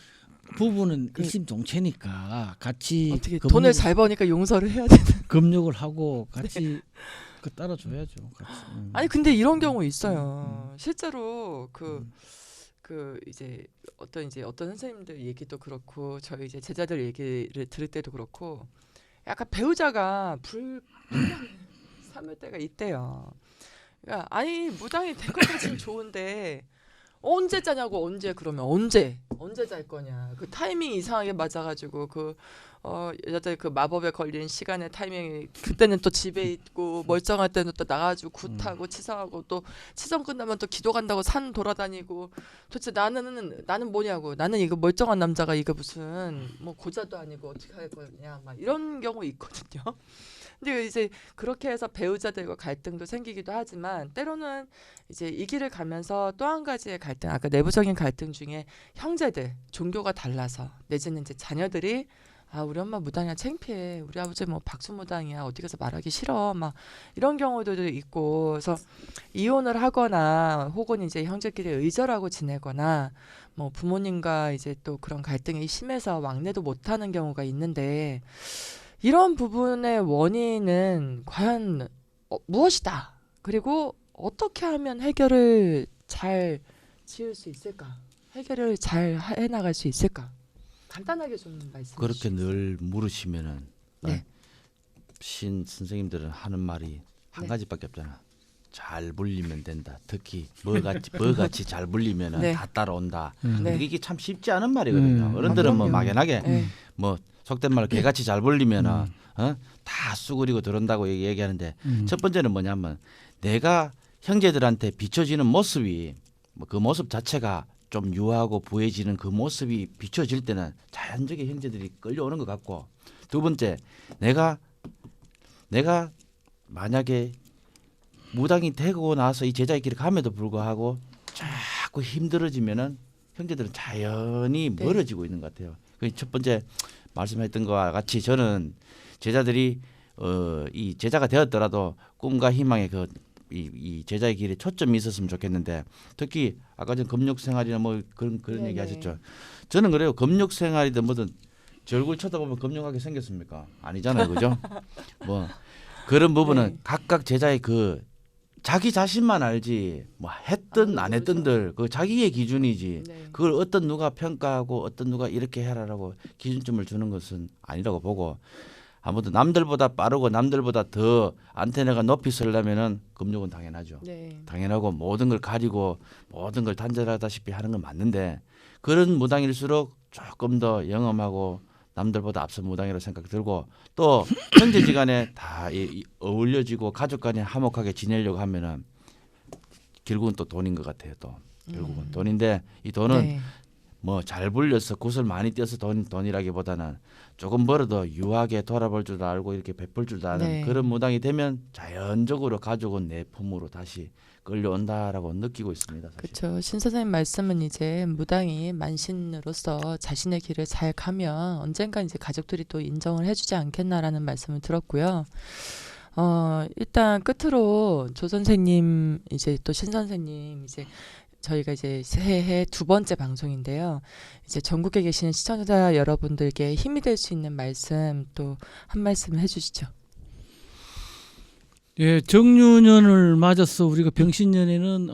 부부는 일심동체니까 같이 어떻게 돈을 잘 버니까 용서를 해야 되는. 금욕을 하고 같이 그 따라줘야죠. 같이. 아니 근데 이런 경우 있어요. 실제로 그 이제 어떤 선생님들 얘기도 그렇고 저희 이제 제자들 얘기를 들을 때도 그렇고 약간 배우자가 불편한 삼을 때가 있대요. 그러니까 아니 무당이 된 것까지는 좋은데 언제 짜냐고 그러면 언제 잘 거냐. 그 타이밍이 이상하게 맞아가지고 여자들 그 마법에 걸린 시간의 타이밍이 그때는 또 집에 있고 멀쩡할 때는 또 나가지고 굿하고 치성하고 또 치성 끝나면 또 기도 간다고 산 돌아다니고 도대체 나는 뭐냐고 나는 이거 멀쩡한 남자가 이거 무슨 뭐 고자도 아니고 어떻게 할 거냐 막 이런 경우 있거든요. 근데 이제 그렇게 해서 배우자들과 갈등도 생기기도 하지만 때로는 이제 이 길을 가면서 또 한 가지의 갈등, 아까 내부적인 갈등 중에 형제들, 종교가 달라서 내지는 이제 자녀들이 우리 엄마 무당이야 창피해, 우리 아버지 뭐 박수무당이야 어디 가서 말하기 싫어 막 이런 경우들도 있고 그래서 이혼을 하거나 혹은 이제 형제끼리 의절하고 지내거나 뭐 부모님과 이제 또 그런 갈등이 심해서 왕래도 못하는 경우가 있는데 이런 부분의 원인은 과연 무엇이다? 그리고 어떻게 하면 해결을 잘 지을 수 있을까? 해결을 잘 해나갈 수 있을까? 간단하게 좀 말씀해 그렇게 주시죠. 늘 물으시면은 네. 신 선생님들은 하는 말이 한 네. 가지밖에 없잖아. 잘 물리면 된다. 특히 뭐같이 잘 물리면은 네. 다 따라온다. 네. 이게 참 쉽지 않은 말이거든요. 어른들은 뭐 그럼요. 막연하게 네. 뭐 속된 말로 개같이 잘 물리면은 다 쑥그리고 들어온다고 얘기하는데 첫 번째는 뭐냐면 내가 형제들한테 비춰지는 모습이 뭐그 모습 자체가 좀 유하고 부해지는 그 모습이 비춰질 때는 자연적인 형제들이 끌려오는 것 같고, 두 번째, 내가 만약에 무당이 되고 나서 이 제자의 길을 감에도 불구하고 자꾸 힘들어지면은 형제들은 자연히 네. 멀어지고 있는 것 같아요. 그 첫 번째 말씀했던 것과 같이 저는 제자들이 이 제자가 되었더라도 꿈과 희망의 이 제자의 길에 초점이 있었으면 좋겠는데, 특히 아까 전 검역 생활이나 뭐 그런 네네. 얘기 하셨죠. 저는 그래요. 검역 생활이든 뭐든 제 얼굴 쳐다보면 검역하게 생겼습니까? 아니잖아요, 그죠? 뭐 그런 부분은 네. 각각 제자의 그 자기 자신만 알지, 뭐 했든 안 했든들 그 자기의 기준이지. 네. 그걸 어떤 누가 평가하고 어떤 누가 이렇게 해라라고 기준점을 주는 것은 아니라고 보고, 아무튼 남들보다 빠르고 남들보다 더 안테나가 높이 서려면은 금욕은 당연하죠. 네. 당연하고 모든 걸 가리고 모든 걸 단절하다시피 하는 건 맞는데, 그런 무당일수록 조금 더 영험하고 남들보다 앞선 무당이라고 생각 들고, 또 형제지간에 다 어울려지고 가족 간에 화목하게 지내려고 하면은 결국은 또 돈인 것 같아요. 또 결국은 돈인데, 이 돈은 네. 뭐 잘 불려서 굿을 많이 띄어서 돈이라기보다는 조금 벌어도 유하게 돌아볼 줄 알고 이렇게 베풀 줄 아는 네. 그런 무당이 되면 자연적으로 가족은 내 품으로 다시 끌려온다라고 느끼고 있습니다. 사실. 그렇죠. 신 선생님 말씀은 이제 무당이 만신으로서 자신의 길을 잘 가면 언젠가 이제 가족들이 또 인정을 해주지 않겠나라는 말씀을 들었고요. 일단 끝으로 조 선생님 이제 또 신 선생님 이제 저희가 이제 새해 두 번째 방송인데요. 이제 전국에 계시는 시청자 여러분들께 힘이 될 수 있는 말씀 또 한 말씀 해주시죠. 예, 정유년을 맞아서 우리가 병신년에는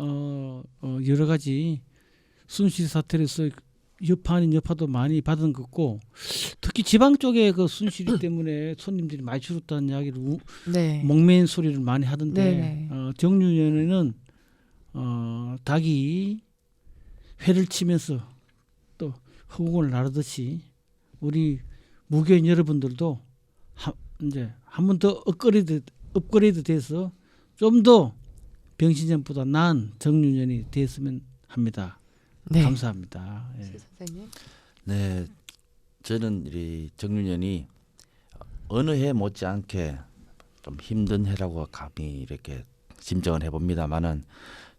여러 가지 순실 사태로서 여파 아닌 여파도 많이 받은 것 같고, 특히 지방 쪽에 그 순실이 때문에 손님들이 많이 줄었다는 이야기를 네. 목매인 소리를 많이 하던데, 네네. 정유년에는 닭이 회를 치면서 또 허공을 나르듯이 우리 무교인 여러분들도 이제 한 번 더 업그레이드 돼서 좀 더 병신년보다 나은 정유년이 됐으면 합니다. 네. 감사합니다. 예. 신 선생님. 네, 저는 이 정유년이 어느 해 못지않게 좀 힘든 해라고 감히 이렇게 짐작을 해봅니다만은,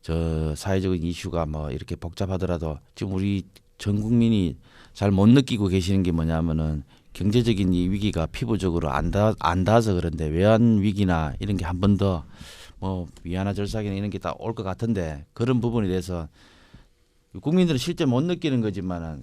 저 사회적인 이슈가 뭐 이렇게 복잡하더라도 지금 우리 전 국민이 잘 못 느끼고 계시는 게 뭐냐면은, 경제적인 이 위기가 피부적으로 안 닿아서 그런데 외환 위기나 이런 게 한 번 더 뭐 위안화 절삭이나 이런 게 다 올 것 같은데, 그런 부분에 대해서 국민들은 실제 못 느끼는 거지만은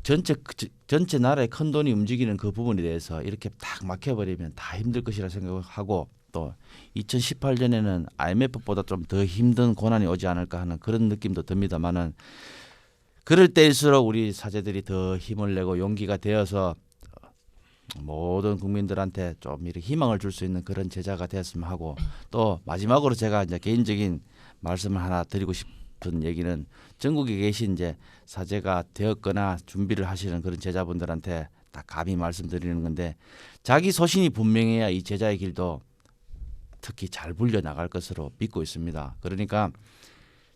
전체 나라의 큰 돈이 움직이는 그 부분에 대해서 이렇게 딱 막혀버리면 다 힘들 것이라 생각하고, 또 2018년에는 IMF보다 좀 더 힘든 고난이 오지 않을까 하는 그런 느낌도 듭니다만은, 그럴 때일수록 우리 사제들이 더 힘을 내고 용기가 되어서 모든 국민들한테 좀 이렇게 희망을 줄 수 있는 그런 제자가 되었으면 하고, 또 마지막으로 제가 이제 개인적인 말씀을 하나 드리고 싶은 얘기는, 전국에 계신 이제 사제가 되었거나 준비를 하시는 그런 제자분들한테 딱 감히 말씀드리는 건데, 자기 소신이 분명해야 이 제자의 길도 특히 잘 불려 나갈 것으로 믿고 있습니다. 그러니까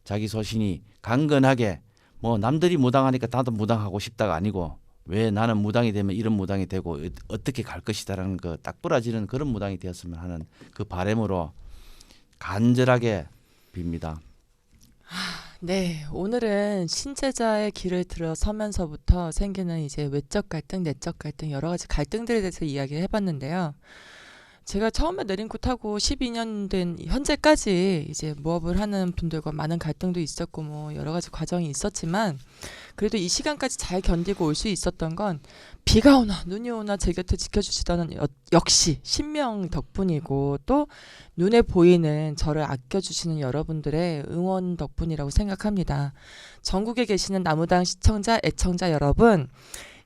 자기 소신이 강건하게, 뭐 남들이 무당하니까 나도 무당하고 싶다가 아니고, 왜 나는 무당이 되면 이런 무당이 되고 어떻게 갈 것이다라는 거 딱 부러지는 그런 무당이 되었으면 하는 그 바람으로 간절하게 빕니다. 네, 오늘은 신제자의 길을 들어서면서부터 생기는 이제 외적 갈등, 내적 갈등, 여러 가지 갈등들에 대해서 이야기를 해봤는데요. 제가 처음에 내린코 타고 12년 된 현재까지 이제 무업을 하는 분들과 많은 갈등도 있었고 뭐 여러 가지 과정이 있었지만, 그래도 이 시간까지 잘 견디고 올 수 있었던 건 비가 오나 눈이 오나 제 곁을 지켜주시던 역시 신명 덕분이고, 또 눈에 보이는 저를 아껴주시는 여러분들의 응원 덕분이라고 생각합니다. 전국에 계시는 나무당 시청자, 애청자 여러분,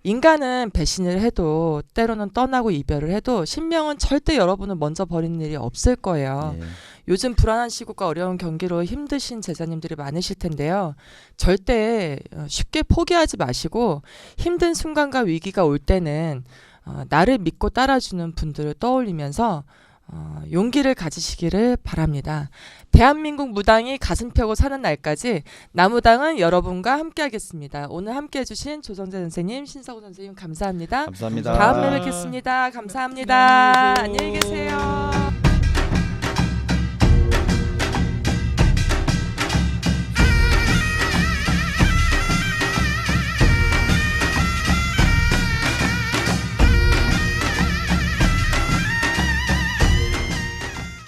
인간은 배신을 해도 때로는 떠나고 이별을 해도 신명은 절대 여러분을 먼저 버리는 일이 없을 거예요. 네. 요즘 불안한 시국과 어려운 경기로 힘드신 제자님들이 많으실 텐데요. 절대 쉽게 포기하지 마시고, 힘든 순간과 위기가 올 때는 나를 믿고 따라주는 분들을 떠올리면서 용기를 가지시기를 바랍니다. 대한민국 무당이 가슴 펴고 사는 날까지 나무당은 여러분과 함께하겠습니다. 오늘 함께해주신 조성재 선생님, 신서구 선생님 감사합니다. 감사합니다. 다음에 뵙겠습니다. 감사합니다. 안녕히 계세요.